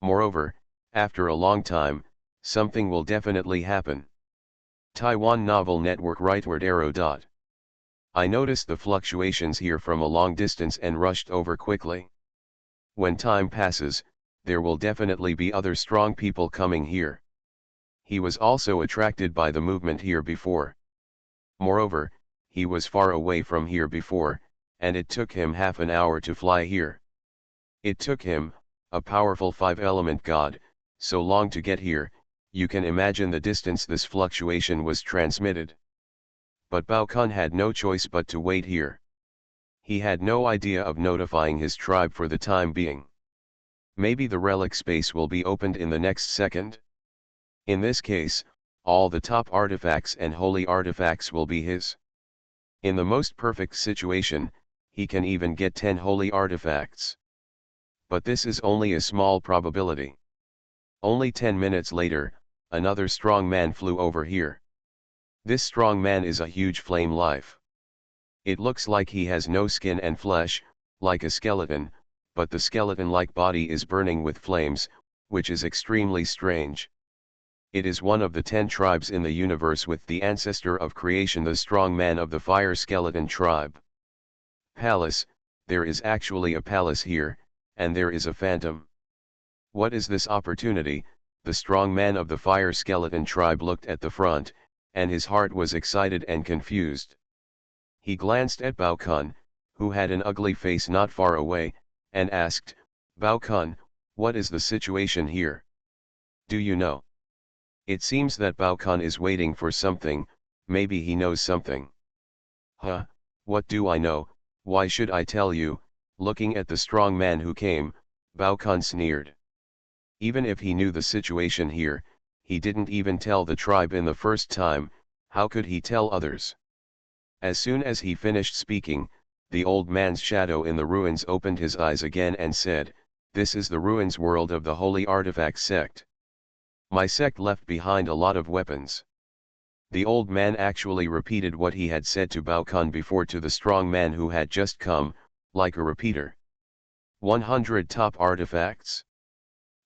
Moreover, after a long time, something will definitely happen. Taiwan Novel Network rightward arrow. I noticed the fluctuations here from a long distance and rushed over quickly. When time passes, there will definitely be other strong people coming here. He was also attracted by the movement here before. Moreover, he was far away from here before, and it took him half an hour to fly here. It took him, a powerful 5-element god, so long to get here. You can imagine the distance this fluctuation was transmitted. But Baokan had no choice but to wait here. He had no idea of notifying his tribe for the time being. Maybe the relic space will be opened in the next second. In this case, all the top artifacts and holy artifacts will be his. In the most perfect situation, he can even get 10 holy artifacts. But this is only a small probability. Only 10 minutes later, another strong man flew over here. This strong man is a huge flame life. It looks like he has no skin and flesh, like a skeleton, but the skeleton-like body is burning with flames, which is extremely strange. It is one of the 10 tribes in the universe with the ancestor of creation, the strong man of the fire skeleton tribe. Palace, there is actually a palace here, and there is a phantom. What is this opportunity? The strong man of the fire skeleton tribe looked at the front, and his heart was excited and confused. He glanced at Baokan, who had an ugly face not far away, and asked, Baokan, what is the situation here? Do you know? It seems that Baokan is waiting for something, maybe he knows something. Huh, what do I know, why should I tell you? Looking at the strong man who came, Baokan sneered. Even if he knew the situation here, he didn't even tell the tribe in the first time, how could he tell others? As soon as he finished speaking, the old man's shadow in the ruins opened his eyes again and said, this is the ruins world of the Holy Artifact sect. My sect left behind a lot of weapons. The old man actually repeated what he had said to Baokan before to the strong man who had just come, like a repeater. 100 top artifacts?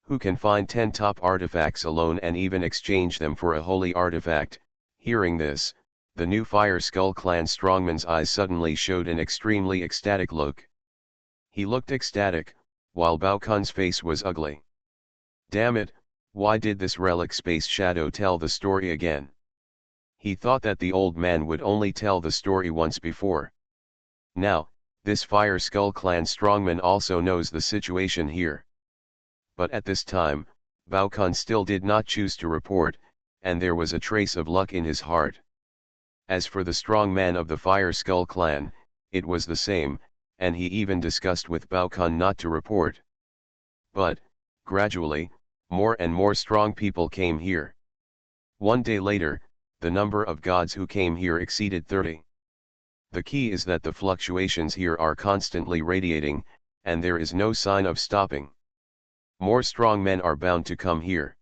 Who can find 10 top artifacts alone and even exchange them for a holy artifact? Hearing this, the new Fire Skull Clan strongman's eyes suddenly showed an extremely ecstatic look. He looked ecstatic, while Baokan's face was ugly. Damn it, why did this relic space shadow tell the story again? He thought that the old man would only tell the story once before. Now, this Fire Skull Clan strongman also knows the situation here. But at this time, Baokan still did not choose to report, and there was a trace of luck in his heart. As for the strong man of the Fire Skull Clan, it was the same, and he even discussed with Baokan not to report. But, gradually, more and more strong people came here. One day later, the number of gods who came here exceeded 30. The key is that the fluctuations here are constantly radiating, and there is no sign of stopping. More strong men are bound to come here.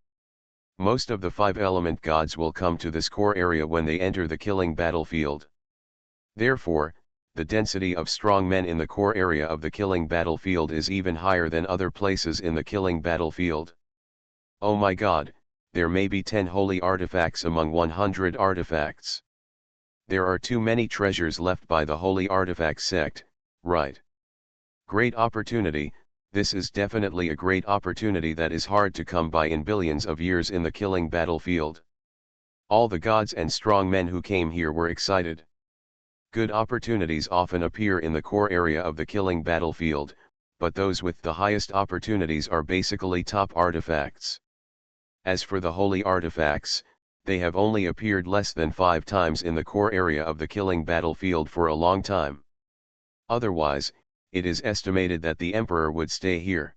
Most of the 5-element gods will come to this core area when they enter the killing battlefield. Therefore, the density of strong men in the core area of the killing battlefield is even higher than other places in the killing battlefield. Oh my god, there may be 10 holy artifacts among 100 artifacts. There are too many treasures left by the holy artifact sect, right? Great opportunity. This is definitely a great opportunity that is hard to come by in billions of years in the killing battlefield. All the gods and strong men who came here were excited. Good opportunities often appear in the core area of the killing battlefield, but those with the highest opportunities are basically top artifacts. As for the holy artifacts, they have only appeared less than 5 times in the core area of the killing battlefield for a long time. Otherwise, it is estimated that the Emperor would stay here.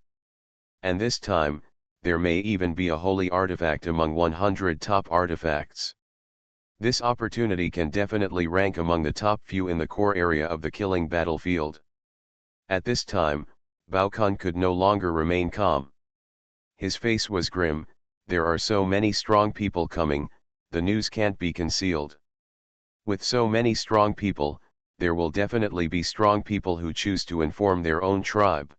And this time, there may even be a holy artifact among 100 top artifacts. This opportunity can definitely rank among the top few in the core area of the killing battlefield. At this time, Bao Kun could no longer remain calm. His face was grim. There are so many strong people coming, the news can't be concealed. With so many strong people, there will definitely be strong people who choose to inform their own tribe.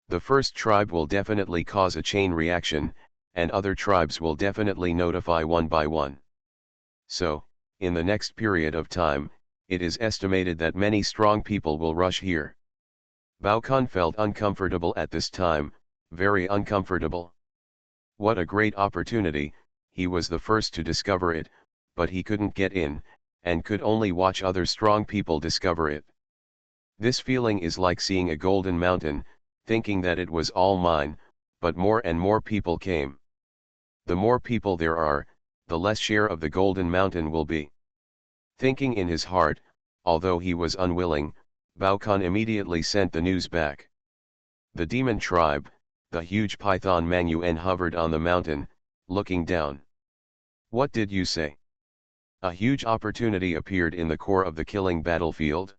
The first tribe will definitely cause a chain reaction, and other tribes will definitely notify one by one. So, in the next period of time, it is estimated that many strong people will rush here. Bao Kun felt uncomfortable at this time, very uncomfortable. What a great opportunity, he was the first to discover it, but he couldn't get in, and could only watch other strong people discover it. This feeling is like seeing a golden mountain, thinking that it was all mine, but more and more people came. The more people there are, the less share of the golden mountain will be. Thinking in his heart, although he was unwilling, Bao Kun immediately sent the news back. The demon tribe, the huge python Mangyuan hovered on the mountain, looking down. What did you say? A huge opportunity appeared in the core of the killing battlefield.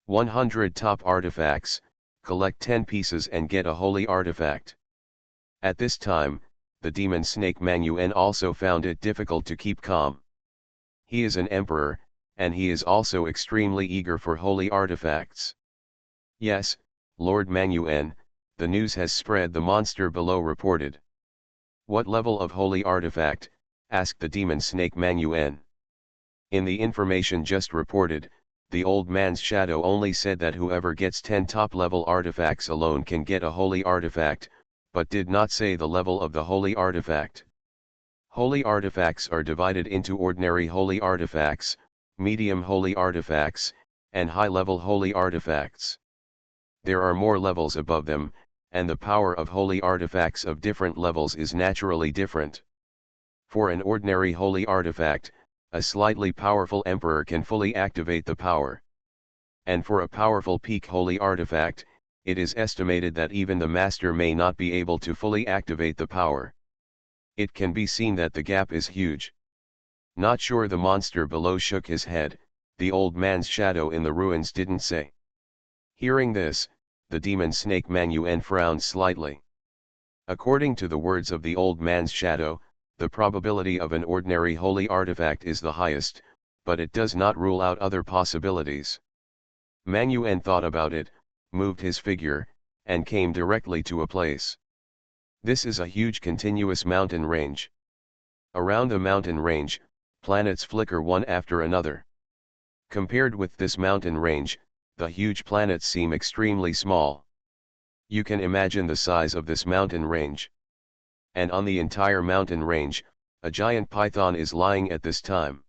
100 top artifacts, collect 10 pieces and get a holy artifact. At this time, the demon snake Mangyuan also found it difficult to keep calm. He is an emperor, and he is also extremely eager for holy artifacts. Yes, Lord Mangyuan, the news has spread, the monster below reported. What level of holy artifact? Asked the demon snake Mangyuan. In the information just reported, the old man's shadow only said that whoever gets 10 top level artifacts alone can get a holy artifact, but did not say the level of the holy artifact. Holy artifacts are divided into ordinary holy artifacts, medium holy artifacts, and high-level holy artifacts. There are more levels above them, and the power of holy artifacts of different levels is naturally different. For an ordinary holy artifact, a slightly powerful emperor can fully activate the power. And for a powerful peak holy artifact, it is estimated that even the master may not be able to fully activate the power. It can be seen that the gap is huge. Not sure, the monster below shook his head, the old man's shadow in the ruins didn't say. Hearing this, the demon snake Mangyuan frowned slightly. According to the words of the old man's shadow, the probability of an ordinary holy artifact is the highest, but it does not rule out other possibilities. Mangyuan thought about it, moved his figure, and came directly to a place. This is a huge continuous mountain range. Around the mountain range, planets flicker one after another. Compared with this mountain range, the huge planets seem extremely small. You can imagine the size of this mountain range. And on the entire mountain range, a giant python is lying at this time.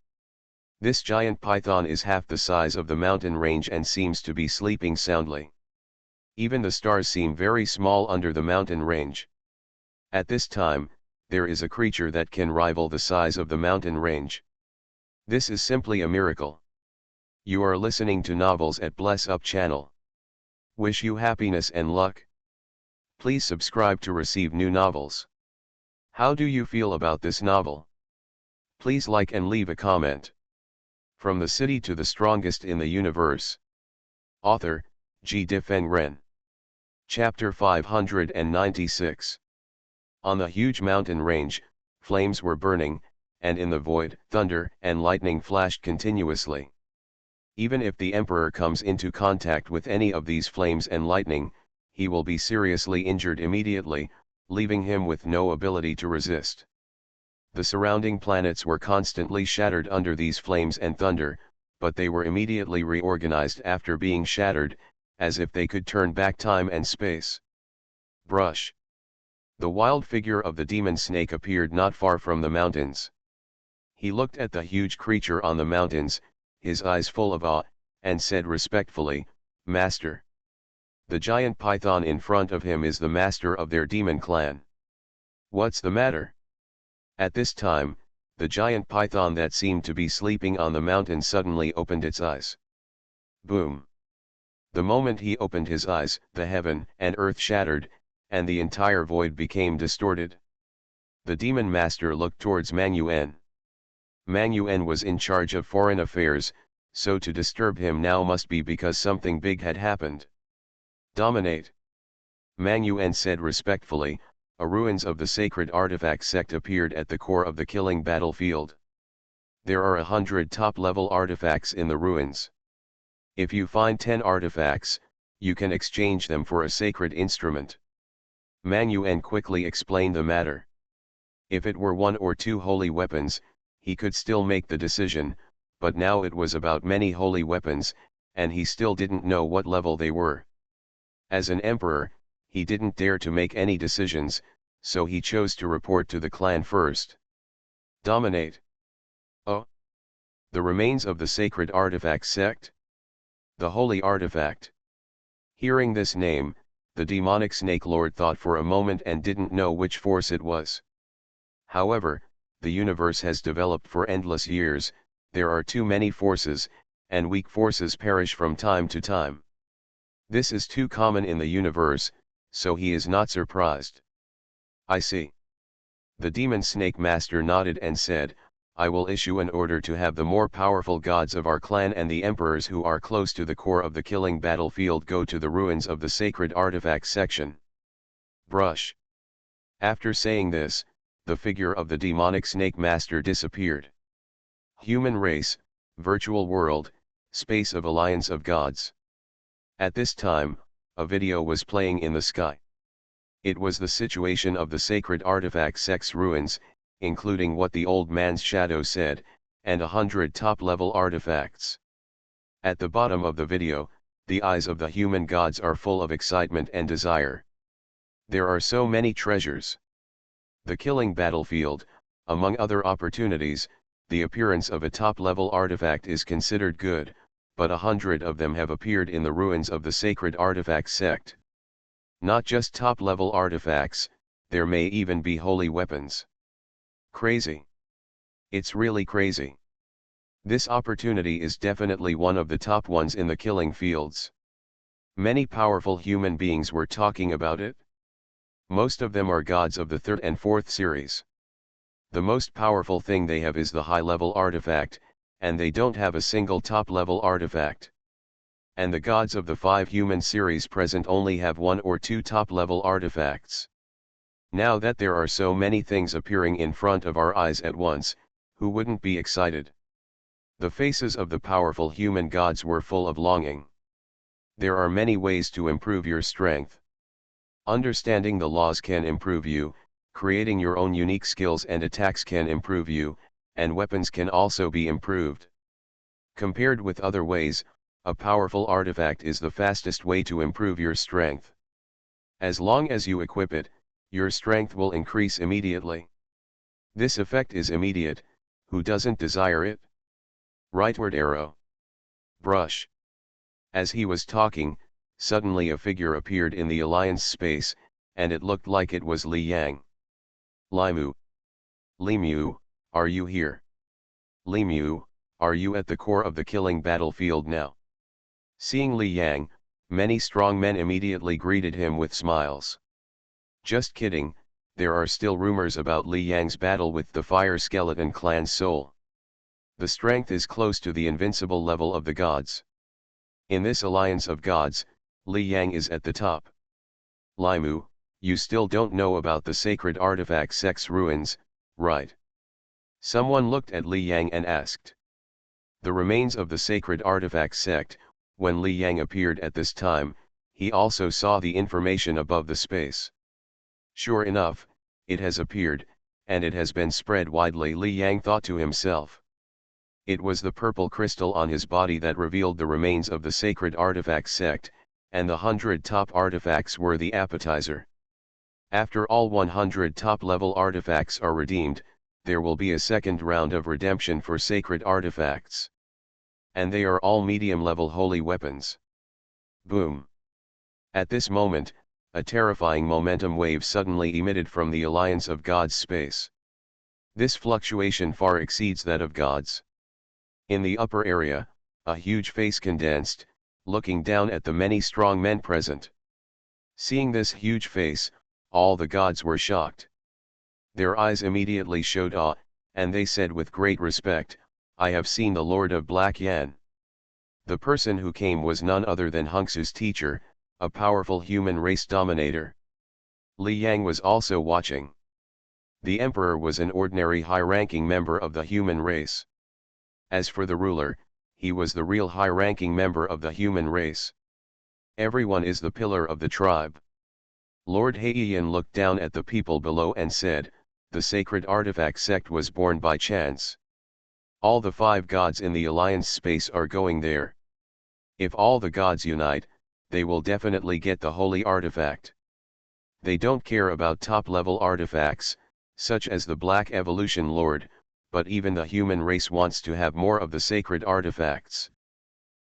This giant python is half the size of the mountain range and seems to be sleeping soundly. Even the stars seem very small under the mountain range. At this time, there is a creature that can rival the size of the mountain range. This is simply a miracle. You are listening to novels at Bless Up channel. Wish you happiness and luck. Please subscribe to receive new novels. How do you feel about this novel? Please like and leave a comment. From the city to the strongest in the universe. Author, G. Difeng Ren. Chapter 596. On the huge mountain range, flames were burning, and in the void, thunder and lightning flashed continuously. Even if the emperor comes into contact with any of these flames and lightning, he will be seriously injured immediately, leaving him with no ability to resist. The surrounding planets were constantly shattered under these flames and thunder, but they were immediately reorganized after being shattered, as if they could turn back time and space. Brush. The wild figure of the demon snake appeared not far from the mountains. He looked at the huge creature on the mountains, his eyes full of awe, and said respectfully, "Master." The giant python in front of him is the master of their demon clan. "What's the matter?" At this time, the giant python that seemed to be sleeping on the mountain suddenly opened its eyes. Boom! The moment he opened his eyes, the heaven and earth shattered, and the entire void became distorted. The demon master looked towards Mangyuan. Mangyuan was in charge of foreign affairs, so to disturb him now must be because something big had happened. "Dominate." Mangyuan said respectfully. A ruins of the sacred artifact sect appeared at the core of the killing battlefield. There are 100 top-level artifacts in the ruins. If you find 10 artifacts, you can exchange them for a sacred instrument. Mangyuan quickly explained the matter. If it were 1 or 2 holy weapons, he could still make the decision, but now it was about many holy weapons, and he still didn't know what level they were. As an emperor, he didn't dare to make any decisions, so he chose to report to the clan first. "Dominate." "Oh? The remains of the sacred artifact sect? The holy artifact." Hearing this name, the demonic snake lord thought for a moment and didn't know which force it was. However, the universe has developed for endless years, there are too many forces, and weak forces perish from time to time. This is too common in the universe, so he is not surprised. "I see." The demon snake master nodded and said, "I will issue an order to have the more powerful gods of our clan and the emperors who are close to the core of the killing battlefield go to the ruins of the sacred artifact section." Brush. After saying this, the figure of the demonic snake master disappeared. Human race, virtual world, space of alliance of gods. At this time, a video was playing in the sky. It was the situation of the sacred artifact sect's ruins, including what the old man's shadow said, and 100 top-level artifacts. At the bottom of the video, the eyes of the human gods are full of excitement and desire. There are so many treasures. The killing battlefield, among other opportunities, the appearance of a top-level artifact is considered good, but 100 of them have appeared in the ruins of the sacred artifact sect. Not just top-level artifacts, there may even be holy weapons. Crazy. It's really crazy. This opportunity is definitely one of the top ones in the killing fields. Many powerful human beings were talking about it. Most of them are gods of the 3rd and 4th series. The most powerful thing they have is the high-level artifact, and they don't have a single top-level artifact. And the gods of the 5 human series present only have 1 or 2 top-level artifacts. Now that there are so many things appearing in front of our eyes at once, who wouldn't be excited? The faces of the powerful human gods were full of longing. There are many ways to improve your strength. Understanding the laws can improve you, creating your own unique skills and attacks can improve you, and weapons can also be improved. Compared with other ways, a powerful artifact is the fastest way to improve your strength. As long as you equip it, your strength will increase immediately. This effect is immediate. Who doesn't desire it? Rightward arrow. Brush. As he was talking, suddenly a figure appeared in the alliance space, and it looked like it was Li Yang. "Limu. Limu, are you here? Limu, are you at the core of the killing battlefield now?" Seeing Li Yang, many strong men immediately greeted him with smiles. Just kidding, there are still rumors about Li Yang's battle with the Fire Skeleton clan's soul. The strength is close to the invincible level of the gods. In this alliance of gods, Li Yang is at the top. "Limu, you still don't know about the sacred artifact sect's ruins, right?" Someone looked at Li Yang and asked. The remains of the sacred artifact sect. When Li Yang appeared at this time, he also saw the information above the space. Sure enough, it has appeared, and it has been spread widely, Li Yang thought to himself. It was the purple crystal on his body that revealed the remains of the sacred artifact sect, and the 100 top artifacts were the appetizer. After all 100 top-level artifacts are redeemed, there will be a second round of redemption for sacred artifacts. And they are all medium-level holy weapons. Boom. At this moment, a terrifying momentum wave suddenly emitted from the alliance of God's space. This fluctuation far exceeds that of God's. In the upper area, a huge face condensed, looking down at the many strong men present. Seeing this huge face, all the gods were shocked. Their eyes immediately showed awe, and they said with great respect, "I have seen the Lord of Black Yan." The person who came was none other than Hungsu's teacher, a powerful human race dominator. Li Yang was also watching. The emperor was an ordinary high-ranking member of the human race. As for the ruler, he was the real high-ranking member of the human race. Everyone is the pillar of the tribe. Lord Heiyan looked down at the people below and said, "The sacred artifact sect was born by chance. All the 5 gods in the alliance space are going there. If all the gods unite, they will definitely get the holy artifact. They don't care about top-level artifacts, such as the Black Evolution Lord, but even the human race wants to have more of the sacred artifacts."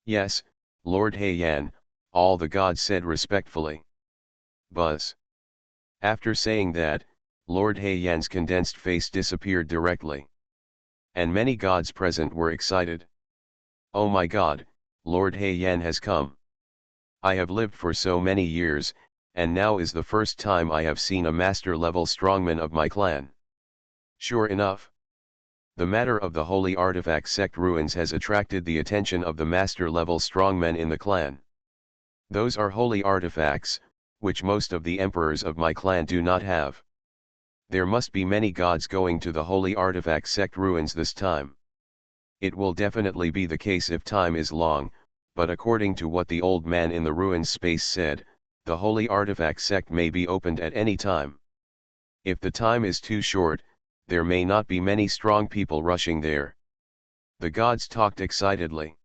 "Yes, Lord Heiyan," all the gods said respectfully. Buzz. After saying that, Lord Heiyan's condensed face disappeared directly. And many gods present were excited. "Oh my God, Lord Heiyan has come. I have lived for so many years, and now is the first time I have seen a master-level strongman of my clan." Sure enough, the matter of the holy artifact sect ruins has attracted the attention of the master-level strongmen in the clan. Those are holy artifacts, which most of the emperors of my clan do not have. There must be many gods going to the holy artifact sect ruins this time. It will definitely be the case if time is long, but according to what the old man in the ruins space said, the holy artifact sect may be opened at any time. If the time is too short, there may not be many strong people rushing there. The gods talked excitedly.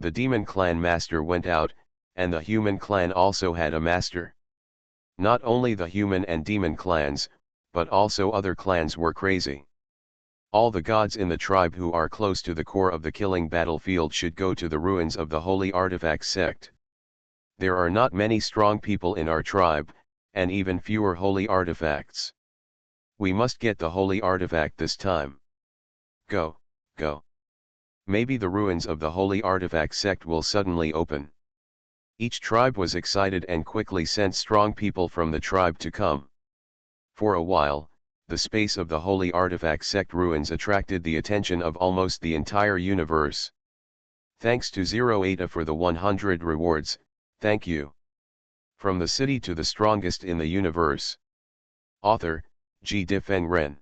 The demon clan master went out, and the human clan also had a master. Not only the human and demon clans, but also other clans were crazy. All the gods in the tribe who are close to the core of the killing battlefield should go to the ruins of the holy artifact sect. There are not many strong people in our tribe, and even fewer holy artifacts. We must get the holy artifact this time. Go, go. Maybe the ruins of the holy artifact sect will suddenly open. Each tribe was excited and quickly sent strong people from the tribe to come. For a while, the space of the holy artifact sect ruins attracted the attention of almost the entire universe. Thanks to Zero Eta for the 100 rewards, thank you. From the city to the strongest in the universe. Author, G. Difeng Ren.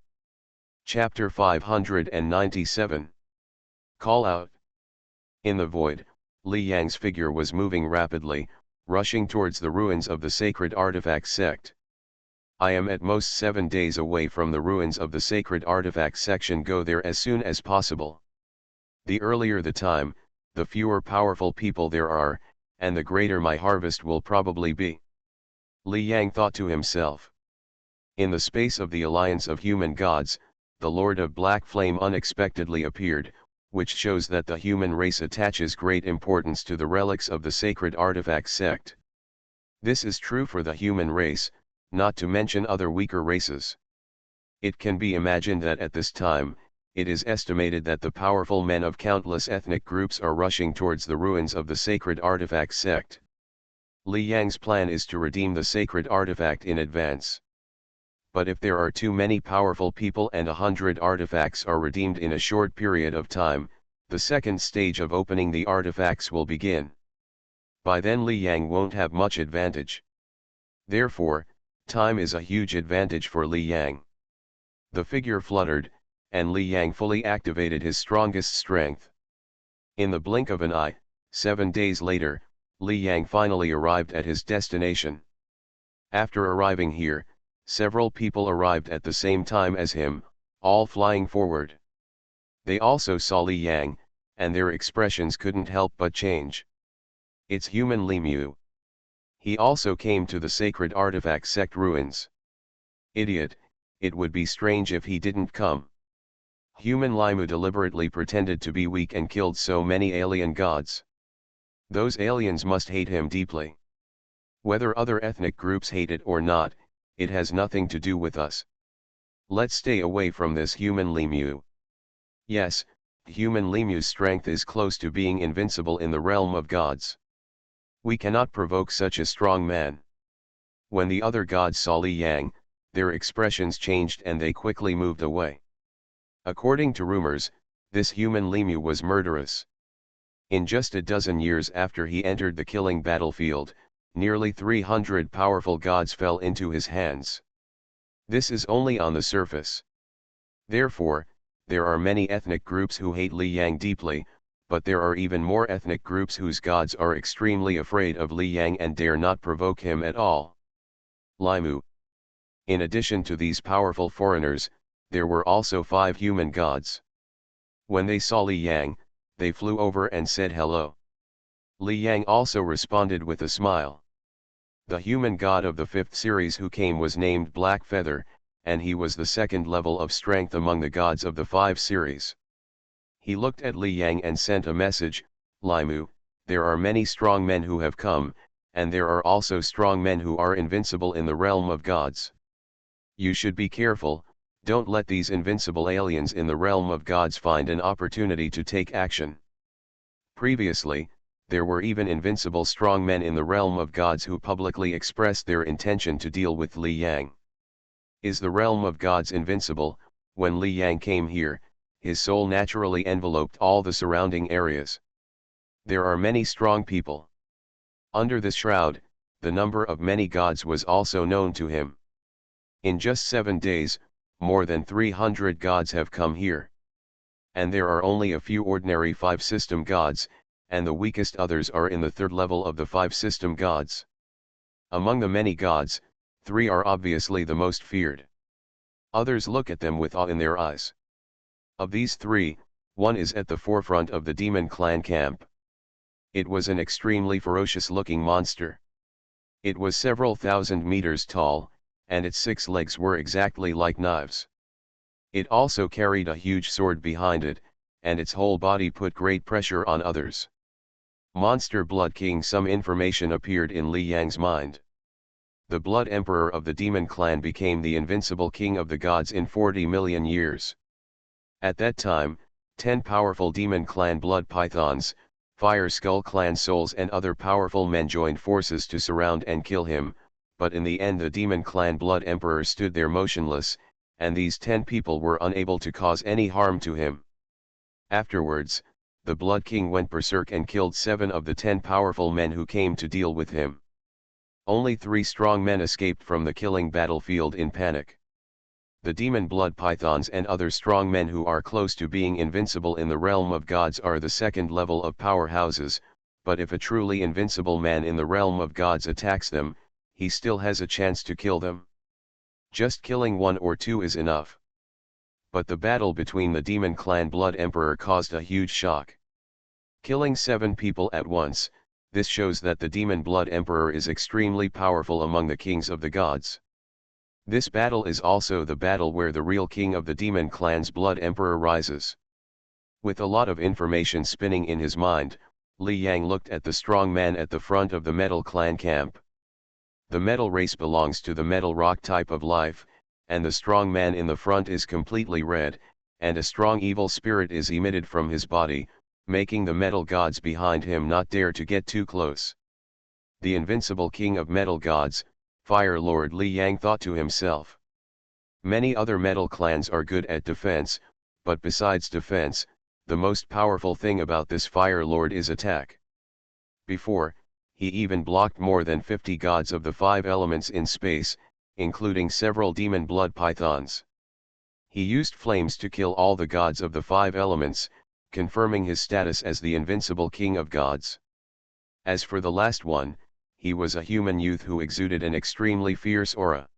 Chapter 597. Call out. In the void, Li Yang's figure was moving rapidly, rushing towards the ruins of the sacred artifact sect. "I am at most 7 days away from the ruins of the sacred artifact section. Go there as soon as possible. The earlier the time, the fewer powerful people there are, and the greater my harvest will probably be." Li Yang thought to himself. In the space of the alliance of human gods, the Lord of Black Flame unexpectedly appeared, which shows that the human race attaches great importance to the relics of the sacred artifact sect. This is true for the human race, not to mention other weaker races. It can be imagined that at this time, it is estimated that the powerful men of countless ethnic groups are rushing towards the ruins of the sacred artifact sect. Li Yang's plan is to redeem the sacred artifact in advance. But if there are too many powerful people and 100 artifacts are redeemed in a short period of time, the second stage of opening the artifacts will begin. By then Li Yang won't have much advantage. Therefore, time is a huge advantage for Li Yang. The figure fluttered, and Li Yang fully activated his strongest strength. In the blink of an eye, 7 days later, Li Yang finally arrived at his destination. After arriving here, several people arrived at the same time as him, all flying forward. They also saw Li Yang, and their expressions couldn't help but change. "It's human Li Mu. He also came to the sacred artifact sect ruins. Idiot, it would be strange if he didn't come." Human Limu deliberately pretended to be weak and killed so many alien gods. Those aliens must hate him deeply. Whether other ethnic groups hate it or not, it has nothing to do with us. Let's stay away from this human Limu. Yes, human Limu's strength is close to being invincible in the realm of gods. We cannot provoke such a strong man. When the other gods saw Li Yang, their expressions changed and they quickly moved away. According to rumors, this human Limu was murderous. In just a dozen years after he entered the killing battlefield, nearly 300 powerful gods fell into his hands. This is only on the surface. Therefore, there are many ethnic groups who hate Li Yang deeply, but there are even more ethnic groups whose gods are extremely afraid of Li Yang and dare not provoke him at all. Limu. In addition to these powerful foreigners, there were also 5 human gods. When they saw Li Yang, they flew over and said hello. Li Yang also responded with a smile. The human god of the 5th series who came was named Black Feather, and he was the second level of strength among the gods of the 5 series. He looked at Li Yang and sent a message, Limu, there are many strong men who have come, and there are also strong men who are invincible in the realm of gods. You should be careful, don't let these invincible aliens in the realm of gods find an opportunity to take action. Previously, there were even invincible strong men in the realm of gods who publicly expressed their intention to deal with Li Yang. Is the realm of gods invincible? When Li Yang came here, his soul naturally enveloped all the surrounding areas. There are many strong people. Under this shroud, the number of many gods was also known to him. In just 7 days, more than 300 gods have come here. And there are only a few ordinary 5-system gods, and the weakest others are in the 3rd level of the 5-system gods. Among the many gods, 3 are obviously the most feared. Others look at them with awe in their eyes. Of these 3, one is at the forefront of the demon clan camp. It was an extremely ferocious-looking monster. It was several thousand meters tall, and its 6 legs were exactly like knives. It also carried a huge sword behind it, and its whole body put great pressure on others. Monster Blood King. Some information appeared in Li Yang's mind. The Blood Emperor of the Demon Clan became the invincible king of the gods in 40 million years. At that time, 10 powerful Demon Clan Blood Pythons, Fire Skull Clan souls and other powerful men joined forces to surround and kill him, but in the end the Demon Clan Blood Emperor stood there motionless, and these 10 people were unable to cause any harm to him. Afterwards, the Blood King went berserk and killed 7 of the 10 powerful men who came to deal with him. Only 3 strong men escaped from the killing battlefield in panic. The demon blood pythons and other strong men who are close to being invincible in the realm of gods are the 2nd level of powerhouses, but if a truly invincible man in the realm of gods attacks them, he still has a chance to kill them. Just killing 1 or 2 is enough. But the battle between the Demon Clan Blood Emperor caused a huge shock. Killing 7 people at once, this shows that the Demon Blood Emperor is extremely powerful among the kings of the gods. This battle is also the battle where the real king of the Demon Clan's Blood Emperor rises. With a lot of information spinning in his mind, Li Yang looked at the strong man at the front of the Metal Clan camp. The metal race belongs to the metal rock type of life, and the strong man in the front is completely red, and a strong evil spirit is emitted from his body, making the metal gods behind him not dare to get too close. The invincible king of metal gods, Fire Lord Li Yang thought to himself. Many other metal clans are good at defense, but besides defense, the most powerful thing about this Fire Lord is attack. Before, he even blocked more than 50 gods of the 5 elements in space, including several demon blood pythons. He used flames to kill all the gods of the 5 elements, confirming his status as the invincible king of gods. As for the last one, he was a human youth who exuded an extremely fierce aura.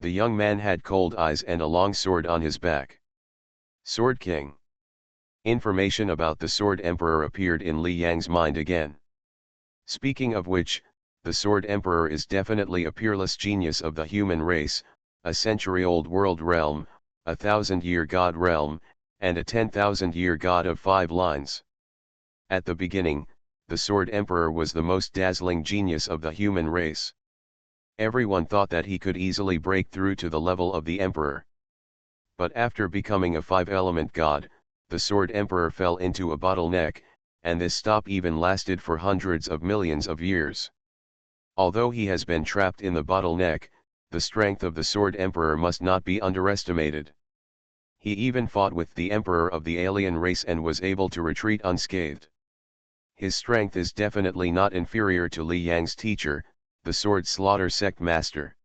The young man had cold eyes and a long sword on his back. Sword King. Information about the Sword Emperor appeared in Li Yang's mind again. Speaking of which, the Sword Emperor is definitely a peerless genius of the human race, a century-old world realm, a 1000-year god realm, and a 10,000-year god of 5 lines. At the beginning, the Sword Emperor was the most dazzling genius of the human race. Everyone thought that he could easily break through to the level of the Emperor. But after becoming a 5-element god, the Sword Emperor fell into a bottleneck, and this stop even lasted for hundreds of millions of years. Although he has been trapped in the bottleneck, the strength of the Sword Emperor must not be underestimated. He even fought with the Emperor of the alien race and was able to retreat unscathed. His strength is definitely not inferior to Li Yang's teacher, the Sword Slaughter Sect Master.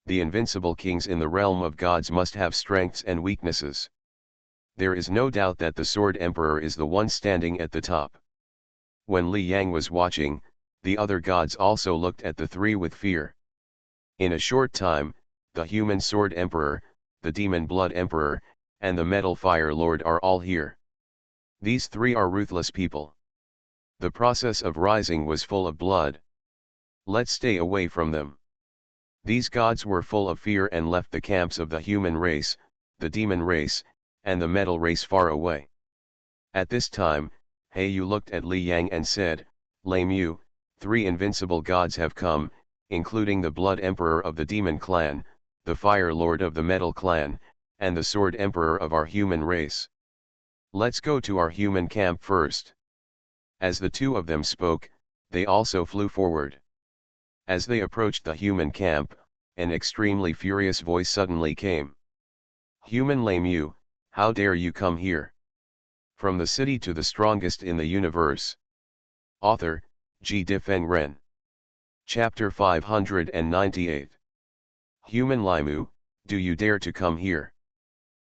The invincible kings in the realm of gods must have strengths and weaknesses. There is no doubt that the Sword Emperor is the one standing at the top. When Li Yang was watching, the other gods also looked at the three with fear. In a short time, the human Sword Emperor, the Demon Blood Emperor, and the Metal Fire Lord are all here. These three are ruthless people. The process of rising was full of blood. Let's stay away from them. These gods were full of fear and left the camps of the human race, the demon race, and the metal race far away. At this time, Yu looked at Li Yang and said, "Lame you, 3 invincible gods have come, including the Blood Emperor of the Demon Clan, the Fire Lord of the Metal Clan, and the Sword Emperor of our human race. Let's go to our human camp first." As the two of them spoke, they also flew forward. As they approached the human camp, an extremely furious voice suddenly came. "Human lame you, how dare you come here? From the city to the strongest in the universe." Author, G. Difeng Ren. Chapter 598. Human Limu, do you dare to come here?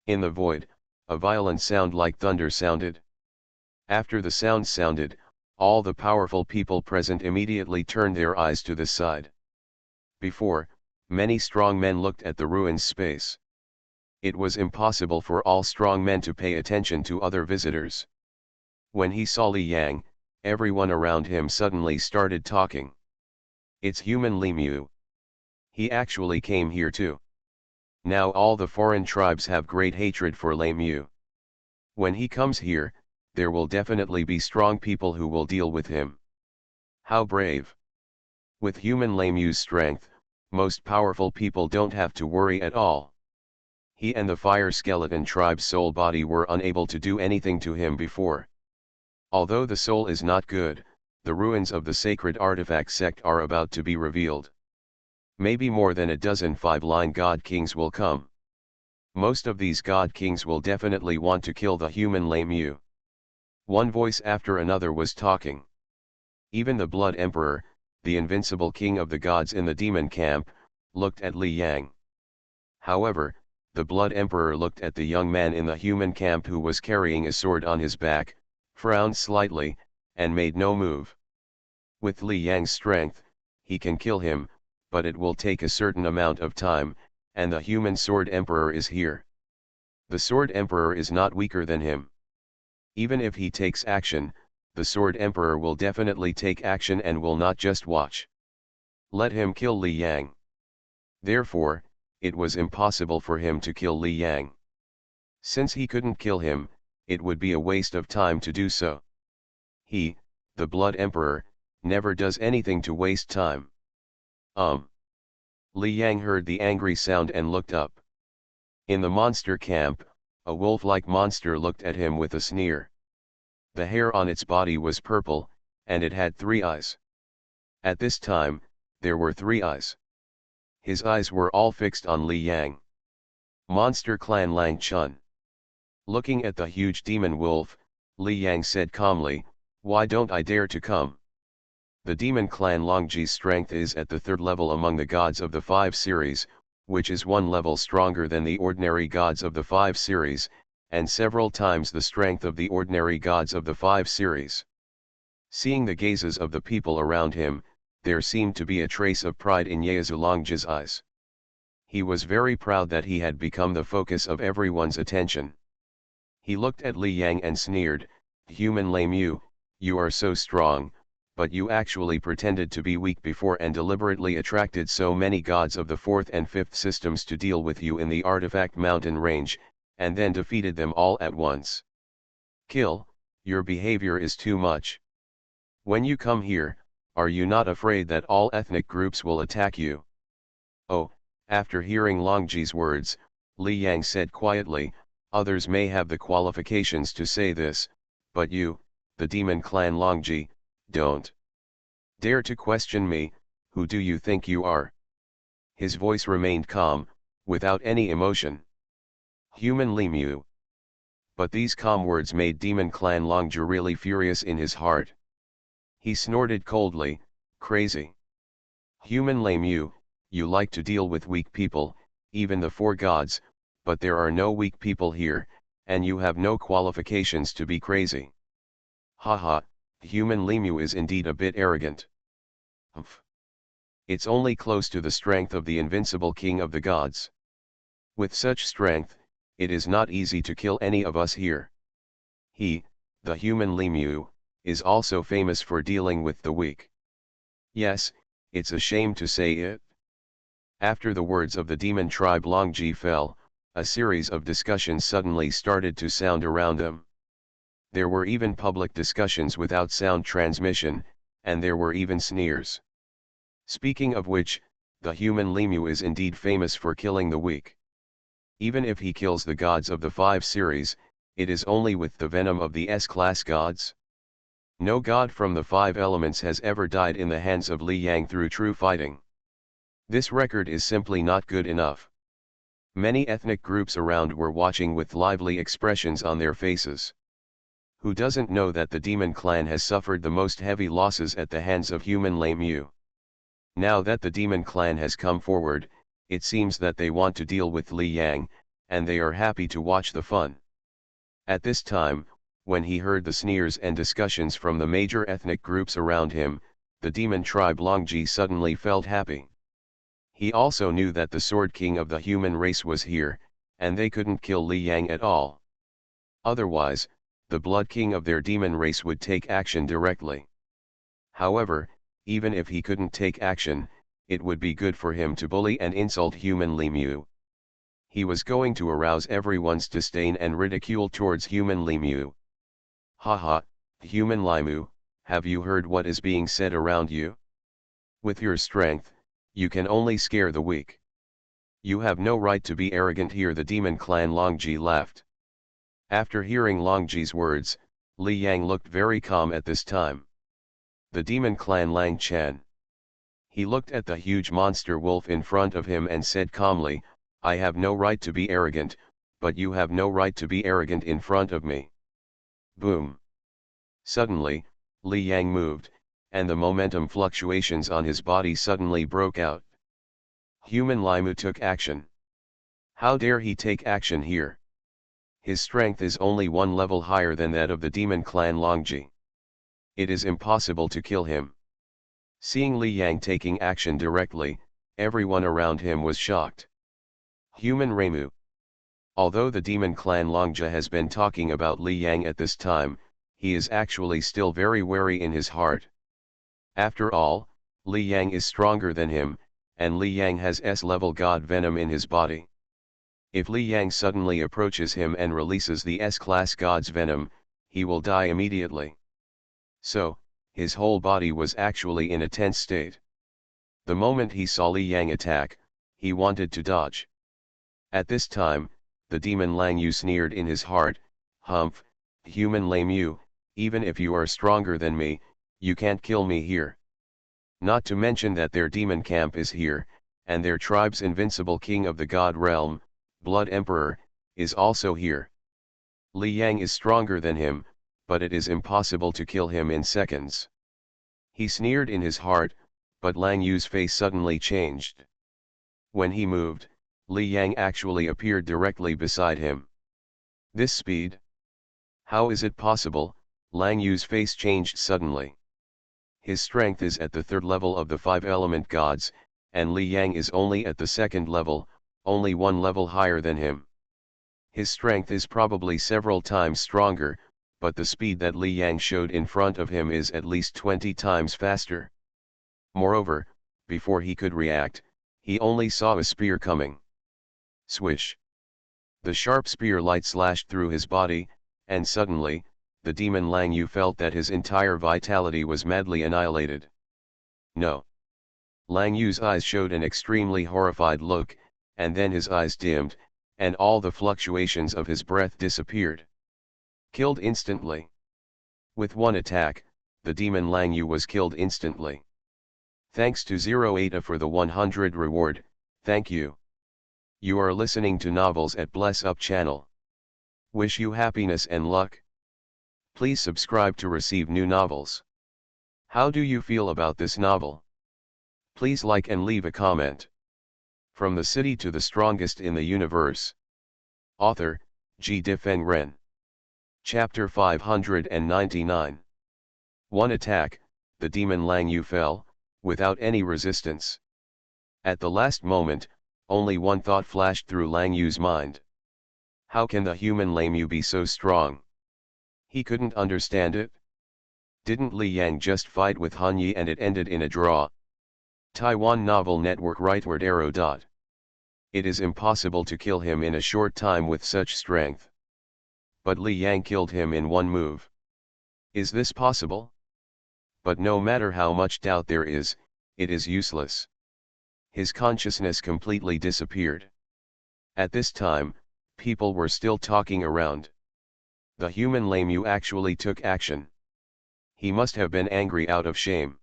In the void, a violent sound like thunder sounded. After the sound sounded, all the powerful people present immediately turned their eyes to this side. Before, many strong men looked at the ruins space. It was impossible for all strong men to pay attention to other visitors. When he saw Li Yang, everyone around him suddenly started talking. "It's human Limu. He actually came here too. Now all the foreign tribes have great hatred for Limu. When he comes here, there will definitely be strong people who will deal with him. How brave! With human Limu's strength, most powerful people don't have to worry at all. He and the Fire Skeleton tribe's soul body were unable to do anything to him before. Although the soul is not good, the ruins of the sacred artifact sect are about to be revealed. Maybe more than a dozen 5-line god kings will come. Most of these god kings will definitely want to kill the human Limu." One voice after another was talking. Even the Blood Emperor, the invincible king of the gods in the demon camp, looked at Li Yang. However, the Blood Emperor looked at the young man in the human camp who was carrying a sword on his back, frowned slightly, and made no move. With Li Yang's strength, he can kill him, but it will take a certain amount of time, and the human Sword Emperor is here. The Sword Emperor is not weaker than him. Even if he takes action, the Sword Emperor will definitely take action and will not just watch. Let him kill Li Yang. Therefore, it was impossible for him to kill Li Yang. Since he couldn't kill him, it would be a waste of time to do so. He, the Blood Emperor, never does anything to waste time. Li Yang heard the angry sound and looked up. In the monster camp, a wolf-like monster looked at him with a sneer. The hair on its body was purple, and it had 3 eyes. At this time, there were 3 eyes. His eyes were all fixed on Li Yang. Monster Clan Lang Chun. Looking at the huge demon wolf, Li Yang said calmly, "Why don't I dare to come?" The demon clan Longji's strength is at the 3rd level among the gods of the 5 series, which is 1 level stronger than the ordinary gods of the 5 series, and several times the strength of the ordinary gods of the 5 series. Seeing the gazes of the people around him, there seemed to be a trace of pride in Yezu Longji's eyes. He was very proud that he had become the focus of everyone's attention. He looked at Li Yang and sneered, "Human Limu, you are so strong, but you actually pretended to be weak before and deliberately attracted so many gods of the 4th and 5th systems to deal with you in the Artifact Mountain range, and then defeated them all at once. Kill, your behavior is too much. When you come here, are you not afraid that all ethnic groups will attack you? Oh, after hearing Longji's words, Li Yang said quietly, others may have the qualifications to say this, but you, the demon clan Longji, don't dare to question me. Who do you think you are? His voice remained calm, without any emotion. Human Limu. But these calm words made demon clan Longji really furious in his heart. He snorted coldly, crazy. Human Limu, you like to deal with weak people, even the four gods, but there are no weak people here, and you have no qualifications to be crazy. Haha, human Limu is indeed a bit arrogant. Humph. It's only close to the strength of the invincible king of the gods. With such strength, it is not easy to kill any of us here. He, the human Limu, is also famous for dealing with the weak. Yes, it's a shame to say it. After the words of the demon tribe Longji fell, a series of discussions suddenly started to sound around them. There were even public discussions without sound transmission, and there were even sneers. Speaking of which, the human Limu is indeed famous for killing the weak. Even if he kills the gods of the 5 series, it is only with the venom of the S-class gods. No god from the 5 elements has ever died in the hands of Li Yang through true fighting. This record is simply not good enough. Many ethnic groups around were watching with lively expressions on their faces. Who doesn't know that the demon clan has suffered the most heavy losses at the hands of human Limu? Now that the demon clan has come forward, it seems that they want to deal with Li Yang, and they are happy to watch the fun. At this time, when he heard the sneers and discussions from the major ethnic groups around him, the demon tribe Longji suddenly felt happy. He also knew that the Sword King of the human race was here, and they couldn't kill Li Yang at all. Otherwise, the Blood King of their demon race would take action directly. However, even if he couldn't take action, it would be good for him to bully and insult human Limu. He was going to arouse everyone's disdain and ridicule towards human Limu. Haha, human Limu, have you heard what is being said around you? With your strength, you can only scare the weak. You have no right to be arrogant here. The demon clan Longji laughed. After hearing Longji's words, Li Yang looked very calm at this time. The demon clan Lang Chan. He looked at the huge monster wolf in front of him and said calmly, I have no right to be arrogant, but you have no right to be arrogant in front of me. Boom. Suddenly, Li Yang moved, and the momentum fluctuations on his body suddenly broke out. Human Limu took action. How dare he take action here? His strength is only 1 level higher than that of the demon clan Longji. It is impossible to kill him. Seeing Li Yang taking action directly, everyone around him was shocked. Human Reimu. Although the demon clan Longja has been talking about Li Yang at this time, he is actually still very wary in his heart. After all, Li Yang is stronger than him, and Li Yang has S-level god venom in his body. If Li Yang suddenly approaches him and releases the S-class god's venom, he will die immediately. So, his whole body was actually in a tense state. The moment he saw Li Yang attack, he wanted to dodge. At this time, the demon Lang Yu sneered in his heart, Humph, human Limu, even if you are stronger than me, you can't kill me here. Not to mention that their demon camp is here, and their tribe's invincible king of the god realm, Blood Emperor, is also here. Li Yang is stronger than him, but it is impossible to kill him in seconds. He sneered in his heart, but Lang Yu's face suddenly changed. When he moved, Li Yang actually appeared directly beside him. This speed? How is it possible? Lang Yu's face changed suddenly. His strength is at the 3rd level of the 5 element gods, and Li Yang is only at the 2nd level, only 1 level higher than him. His strength is probably several times stronger, but the speed that Li Yang showed in front of him is at least 20 times faster. Moreover, before he could react, he only saw a spear coming. Swish. The sharp spear light slashed through his body, and suddenly, the demon Lang Yu felt that his entire vitality was madly annihilated. No. Lang Yu's eyes showed an extremely horrified look, and then his eyes dimmed, and all the fluctuations of his breath disappeared. Killed instantly. With one attack, the demon Lang Yu was killed instantly. Thanks to 08A for the 100 reward, thank you. You are listening to Novels at Bless Up channel. Wish you happiness and luck. Please subscribe to receive new novels. How do you feel about this novel? Please like and leave a comment. From the City to the Strongest in the Universe. Author, G. Difeng Ren. Chapter 599. One attack, the demon Lang Yu fell, without any resistance. At the last moment, only one thought flashed through Lang Yu's mind. How can the human Lang Yu be so strong? He couldn't understand it. Didn't Li Yang just fight with Han Yi and it ended in a draw? Taiwan Novel Network rightward arrow. It is impossible to kill him in a short time with such strength. But Li Yang killed him in one move. Is this possible? But no matter how much doubt there is, it is useless. His consciousness completely disappeared. At this time, people were still talking around. The human Lang Yu actually took action. He must have been angry out of shame.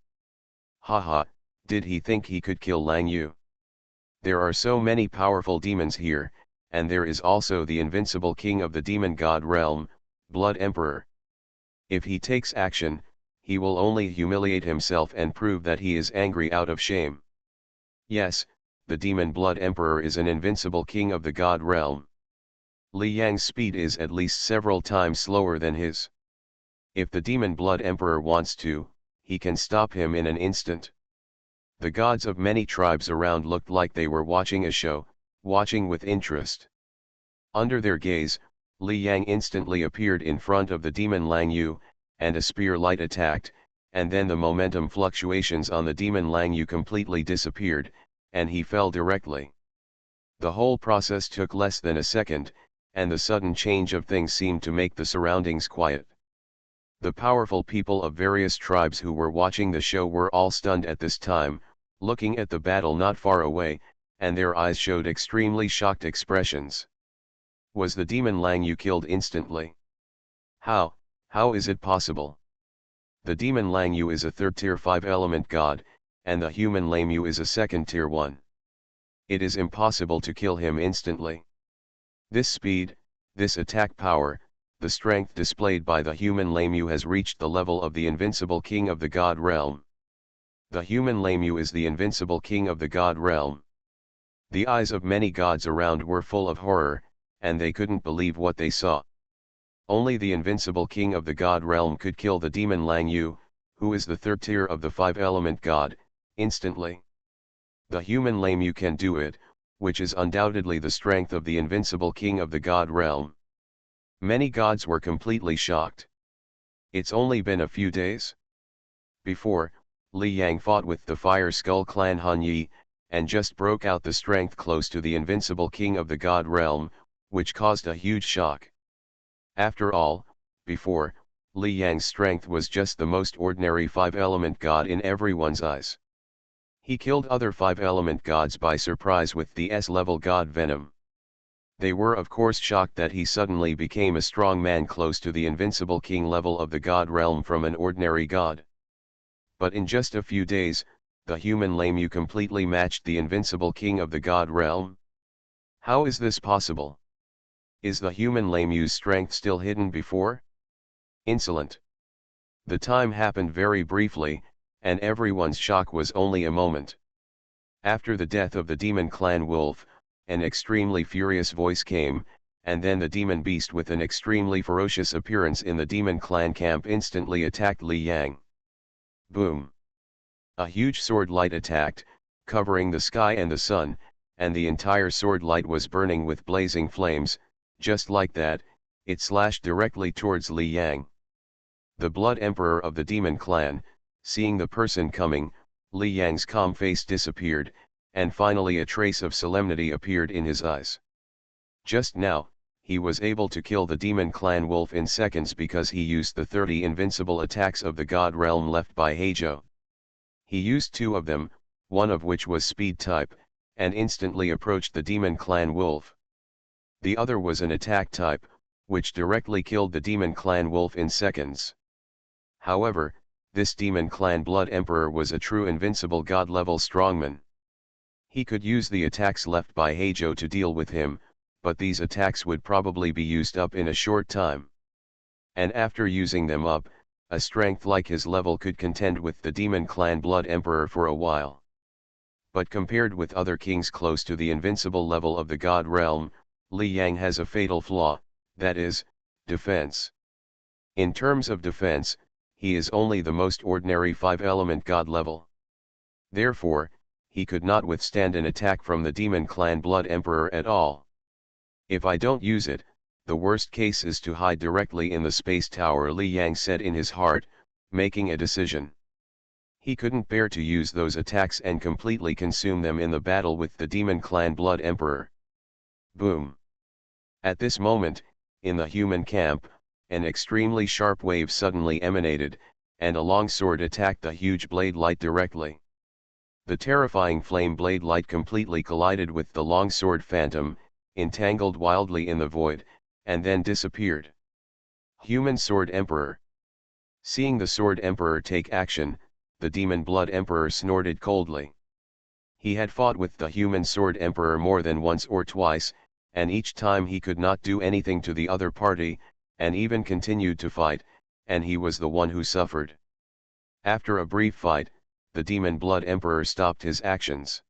Haha, did he think he could kill Lang Yu? There are so many powerful demons here, and there is also the invincible king of the demon god realm, Blood Emperor. If he takes action, he will only humiliate himself and prove that he is angry out of shame. Yes, the demon Blood Emperor is an invincible king of the god realm. Li Yang's speed is at least several times slower than his. If the demon Blood Emperor wants to, he can stop him in an instant. The gods of many tribes around looked like they were watching a show, watching with interest. Under their gaze, Li Yang instantly appeared in front of the demon Lang Yu, and a spear light attacked, and then the momentum fluctuations on the demon Lang Yu completely disappeared, and he fell directly. The whole process took less than a second, and the sudden change of things seemed to make the surroundings quiet. The powerful people of various tribes who were watching the show were all stunned at this time, looking at the battle not far away, and their eyes showed extremely shocked expressions. Was the demon Lang Yu killed instantly? How is it possible? The demon Lang Yu is a third-tier 5-element god, and the human Lang Yu is a second-tier 1. It is impossible to kill him instantly. This speed, this attack power, the strength displayed by the human Lang Yu has reached the level of the invincible king of the god realm. The human Lang Yu is the invincible king of the god realm. The eyes of many gods around were full of horror, and they couldn't believe what they saw. Only the invincible king of the god realm could kill the demon Lang Yu, who is the third tier of the 5-element god, instantly. The human Lang Yu can do it, which is undoubtedly the strength of the invincible king of the god realm. Many gods were completely shocked. It's only been a few days. Before, Li Yang fought with the Fire Skull clan Han Yi, and just broke out the strength close to the invincible king of the god realm, which caused a huge shock. After all, before, Li Yang's strength was just the most ordinary 5-element god in everyone's eyes. He killed other 5-element gods by surprise with the S-level god Venom. They were of course shocked that he suddenly became a strong man close to the invincible king level of the god realm from an ordinary god. But in just a few days, the human Lang Yu completely matched the invincible king of the god realm. How is this possible? Is the human Lang Yu's strength still hidden before? Insolent. The time happened very briefly, and everyone's shock was only a moment. After the death of the demon clan wolf, an extremely furious voice came, and then the demon beast with an extremely ferocious appearance in the demon clan camp instantly attacked Li Yang. Boom! A huge sword light attacked, covering the sky and the sun, and the entire sword light was burning with blazing flames. Just like that, it slashed directly towards Li Yang. The Blood Emperor of the demon clan, seeing the person coming, Li Yang's calm face disappeared, and finally a trace of solemnity appeared in his eyes. Just now, he was able to kill the demon clan wolf in seconds because he used the 30 invincible attacks of the god realm left by Heijo. He used 2 of them, one of which was speed type, and instantly approached the demon clan wolf. The other was an attack type, which directly killed the demon clan wolf in seconds. However, this demon clan blood emperor was a true invincible god-level strongman. He could use the attacks left by Heijo to deal with him, but these attacks would probably be used up in a short time. And after using them up, a strength like his level could contend with the demon clan blood emperor for a while. But compared with other kings close to the invincible level of the god realm, Li Yang has a fatal flaw, that is, defense. In terms of defense, he is only the most ordinary 5-element god level. Therefore, he could not withstand an attack from the demon clan blood emperor at all. If I don't use it, the worst case is to hide directly in the space tower, Li Yang said in his heart, making a decision. He couldn't bear to use those attacks and completely consume them in the battle with the demon clan blood emperor. Boom! At this moment, in the human camp, an extremely sharp wave suddenly emanated, and a long sword attacked the huge blade light directly. The terrifying flame blade light completely collided with the long sword phantom, entangled wildly in the void, and then disappeared. Human Sword Emperor. Seeing the Sword Emperor take action, the Demon Blood Emperor snorted coldly. He had fought with the Human Sword Emperor more than once or twice, and each time he could not do anything to the other party, and even continued to fight, and he was the one who suffered. After a brief fight, the Demon Blood Emperor stopped his actions.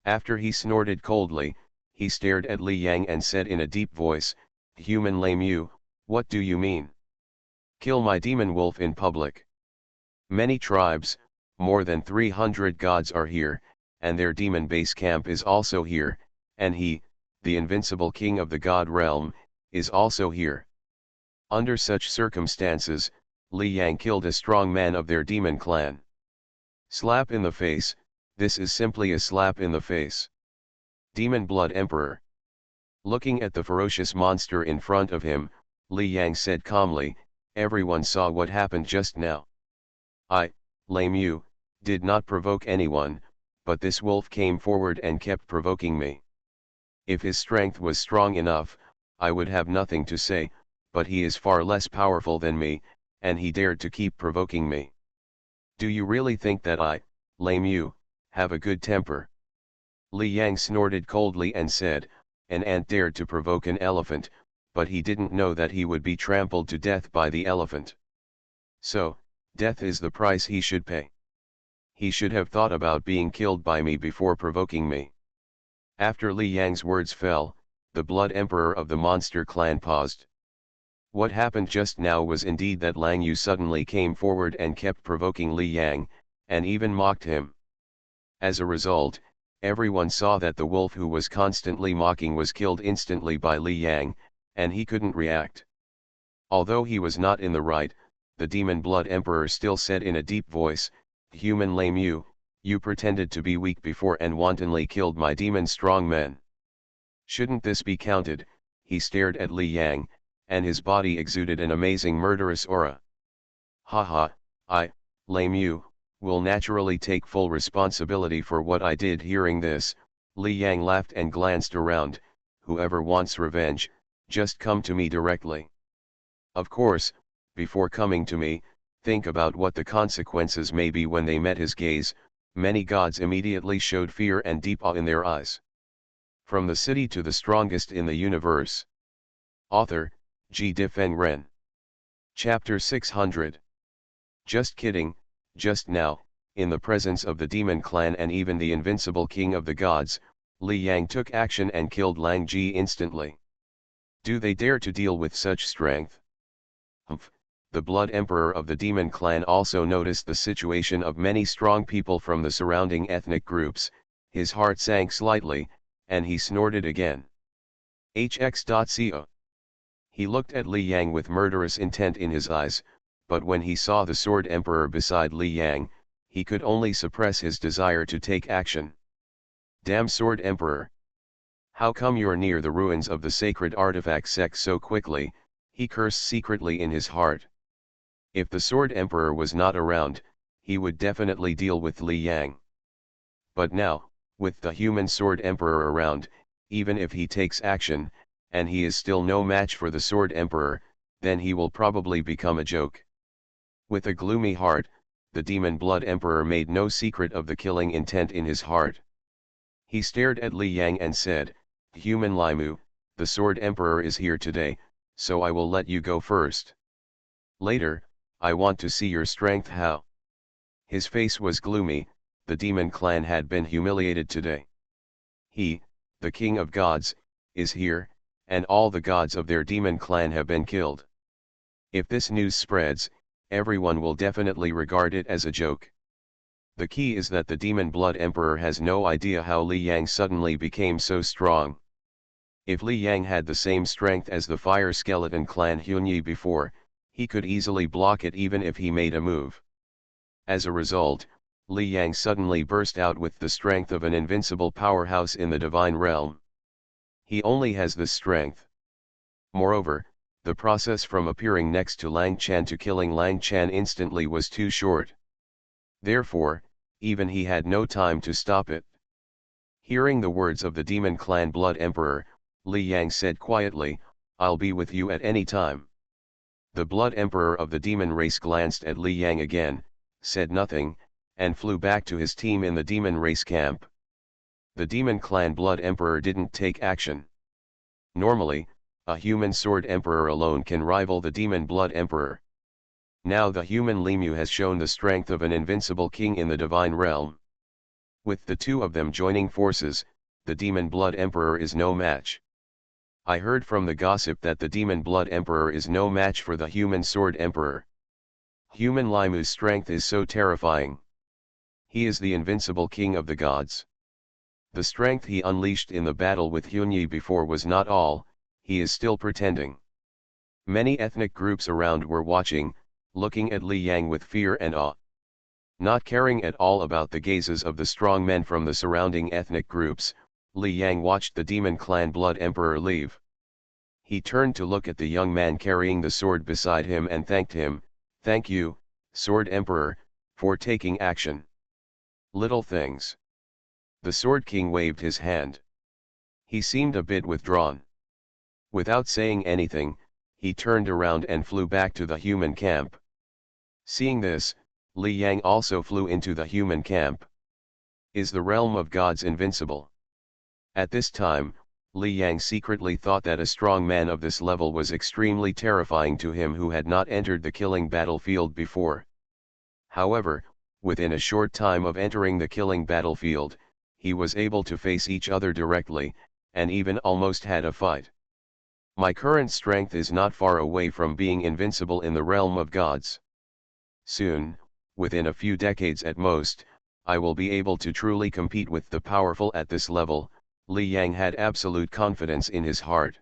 After he snorted coldly, he stared at Li Yang and said in a deep voice, "Human lame you, what do you mean? Kill my demon wolf in public. Many tribes, more than 300 gods are here, and their demon base camp is also here, and he, the invincible king of the god realm, is also here." Under such circumstances, Li Yang killed a strong man of their demon clan. Slap in the face, this is simply a slap in the face. Demon Blood Emperor. Looking at the ferocious monster in front of him, Li Yang said calmly, "Everyone saw what happened just now. I, lame you, did not provoke anyone, but this wolf came forward and kept provoking me. If his strength was strong enough, I would have nothing to say, but he is far less powerful than me, and he dared to keep provoking me. Do you really think that I, lame you, have a good temper?" Li Yang snorted coldly and said, "An ant dared to provoke an elephant, but he didn't know that he would be trampled to death by the elephant. So, death is the price he should pay. He should have thought about being killed by me before provoking me." After Li Yang's words fell, the Blood Emperor of the monster clan paused. What happened just now was indeed that Lang Yu suddenly came forward and kept provoking Li Yang, and even mocked him. As a result, everyone saw that the wolf who was constantly mocking was killed instantly by Li Yang, and he couldn't react. Although he was not in the right, the Demon Blood Emperor still said in a deep voice, "Human lame you, you pretended to be weak before and wantonly killed my demon strong men. Shouldn't this be counted?" He stared at Li Yang, and his body exuded an amazing murderous aura. "Haha, I, lame you, will naturally take full responsibility for what I did." Hearing this, Li Yang laughed and glanced around. "Whoever wants revenge, just come to me directly. Of course, before coming to me, think about what the consequences may be." When they met his gaze, many gods immediately showed fear and deep awe in their eyes. From the city to the strongest in the universe. Author, G. Difeng Ren. Chapter 600. Just kidding, just now, in the presence of the demon clan and even the invincible king of the gods, Li Yang took action and killed Lang Ji instantly. Do they dare to deal with such strength? Humph. The Blood Emperor of the demon clan also noticed the situation of many strong people from the surrounding ethnic groups. His heart sank slightly, and he snorted again. HX.co. He looked at Li Yang with murderous intent in his eyes, but when he saw the Sword Emperor beside Li Yang, he could only suppress his desire to take action. Damn Sword Emperor! How come you're near the ruins of the sacred artifact sect so quickly? He cursed secretly in his heart. If the Sword Emperor was not around, he would definitely deal with Li Yang. But now, with the human Sword Emperor around, even if he takes action, and he is still no match for the Sword Emperor, then he will probably become a joke. With a gloomy heart, the Demon Blood Emperor made no secret of the killing intent in his heart. He stared at Li Yang and said, "Human Limu, the Sword Emperor is here today, so I will let you go first. Later, I want to see your strength." How? His face was gloomy. The demon clan had been humiliated today. He, the king of gods, is here, and all the gods of their demon clan have been killed. If this news spreads, everyone will definitely regard it as a joke. The key is that the Demon Blood Emperor has no idea how Li Yang suddenly became so strong. If Li Yang had the same strength as the Fire Skeleton clan Hyunyi before, he could easily block it even if he made a move. As a result, Li Yang suddenly burst out with the strength of an invincible powerhouse in the divine realm. He only has this strength. Moreover, the process from appearing next to Lang Chan to killing Lang Chan instantly was too short. Therefore, even he had no time to stop it. Hearing the words of the Demon Clan Blood Emperor, Li Yang said quietly, "I'll be with you at any time." The Blood Emperor of the demon race glanced at Li Yang again, said nothing, and flew back to his team in the demon race camp. The Demon Clan Blood Emperor didn't take action. Normally, a human Sword Emperor alone can rival the Demon Blood Emperor. Now the human Limu has shown the strength of an invincible king in the divine realm. With the two of them joining forces, the Demon Blood Emperor is no match. I heard from the gossip that the Demon Blood Emperor is no match for the human Sword Emperor. Human Limu's strength is so terrifying. He is the invincible king of the gods. The strength he unleashed in the battle with Hyunyi before was not all, he is still pretending. Many ethnic groups around were watching, looking at Li Yang with fear and awe. Not caring at all about the gazes of the strong men from the surrounding ethnic groups, Li Yang watched the Demon Clan Blood Emperor leave. He turned to look at the young man carrying the sword beside him and thanked him, "Thank you, Sword Emperor, for taking action." Little things. The Sword King waved his hand. He seemed a bit withdrawn. Without saying anything, he turned around and flew back to the human camp. Seeing this, Li Yang also flew into the human camp. Is the realm of gods invincible? At this time, Li Yang secretly thought that a strong man of this level was extremely terrifying to him who had not entered the killing battlefield before. However, within a short time of entering the killing battlefield, he was able to face each other directly, and even almost had a fight. My current strength is not far away from being invincible in the realm of gods. Soon, within a few decades at most, I will be able to truly compete with the powerful at this level. Li Yang had absolute confidence in his heart.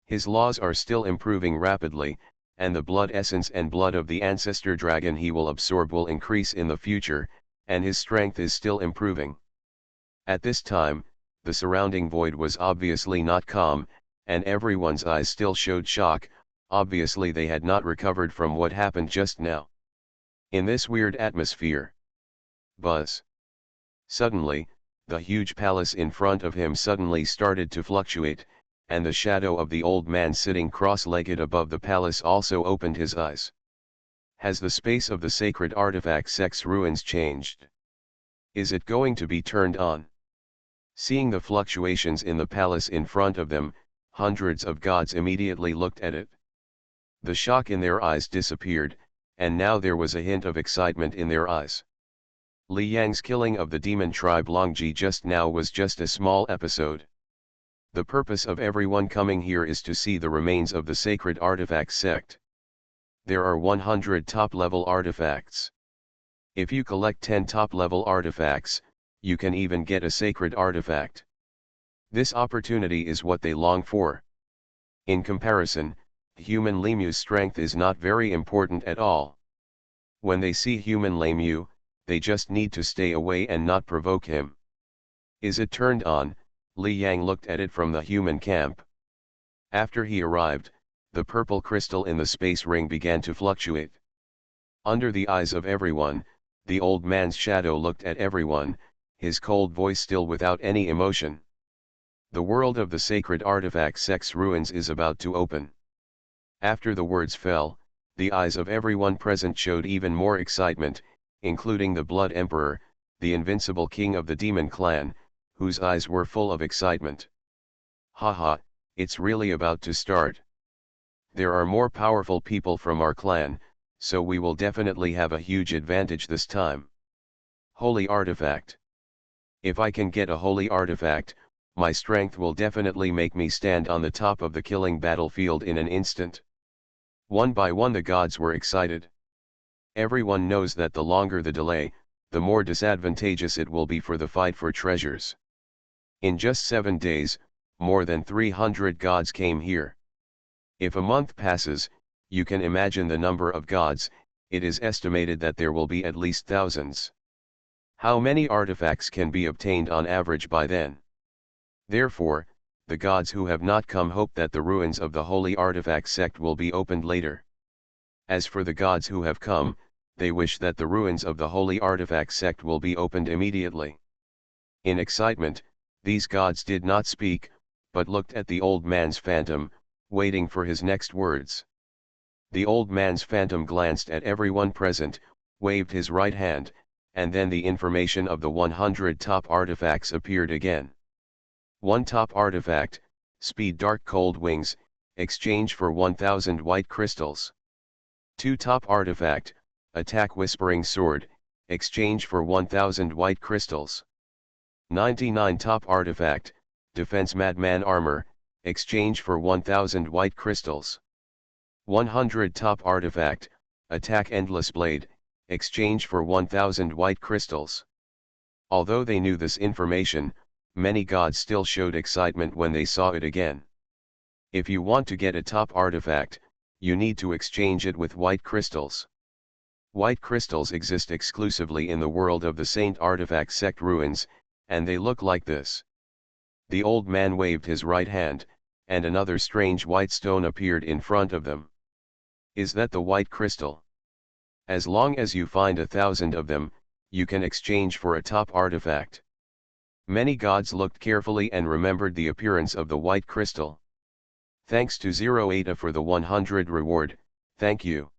His laws are still improving rapidly, and the blood essence and blood of the ancestor dragon he will absorb will increase in the future, and his strength is still improving. At this time, the surrounding void was obviously not calm, and everyone's eyes still showed shock. Obviously they had not recovered from what happened just now. In this weird atmosphere. Buzz. Suddenly, the huge palace in front of him suddenly started to fluctuate, and the shadow of the old man sitting cross-legged above the palace also opened his eyes. Has the space of the sacred artifact sect's ruins changed? Is it going to be turned on? Seeing the fluctuations in the palace in front of them, hundreds of gods immediately looked at it. The shock in their eyes disappeared, and now there was a hint of excitement in their eyes. Li Yang's killing of the demon tribe Longji just now was just a small episode. The purpose of everyone coming here is to see the remains of the sacred artifact sect. There are 100 top-level artifacts. If you collect 10 top-level artifacts, you can even get a sacred artifact. This opportunity is what they long for. In comparison, human Limu's strength is not very important at all. When they see human Limu, they just need to stay away and not provoke him. Is it turned on? Li Yang looked at it from the human camp. After he arrived, the purple crystal in the space ring began to fluctuate. Under the eyes of everyone, the old man's shadow looked at everyone, his cold voice still without any emotion. The world of the sacred artifact sect's ruins is about to open. After the words fell, the eyes of everyone present showed even more excitement, including the Blood Emperor, the invincible king of the demon clan, whose eyes were full of excitement. Haha, it's really about to start. There are more powerful people from our clan, so we will definitely have a huge advantage this time. Holy artifact. If I can get a holy artifact, my strength will definitely make me stand on the top of the killing battlefield in an instant. One by one the gods were excited. Everyone knows that the longer the delay, the more disadvantageous it will be for the fight for treasures. In just 7 days, more than 300 gods came here. If a month passes, you can imagine the number of gods. It is estimated that there will be at least thousands. How many artifacts can be obtained on average by then? Therefore, the gods who have not come hope that the ruins of the holy artifact sect will be opened later. As for the gods who have come, they wish that the ruins of the holy artifact sect will be opened immediately. In excitement, these gods did not speak, but looked at the old man's phantom, waiting for his next words. The old man's phantom glanced at everyone present, waved his right hand, and then the information of the 100 top artifacts appeared again. 1 top artifact, Speed Dark Cold Wings, exchange for 1000 white crystals. 2 top artifact, Attack Whispering Sword, exchange for 1000 white crystals. 99 top artifact, Defense Madman Armor, exchange for 1000 white crystals. 100 top artifact, Attack Endless Blade, exchange for 1000 white crystals. Although they knew this information, many gods still showed excitement when they saw it again. If you want to get a top artifact, you need to exchange it with white crystals. White crystals exist exclusively in the world of the Saint Artifact Sect ruins, and they look like this. The old man waved his right hand, and another strange white stone appeared in front of them. Is that the white crystal? As long as you find 1000 of them, you can exchange for a top artifact. Many gods looked carefully and remembered the appearance of the white crystal. Thanks to 0 ADA for the 100 reward, thank you.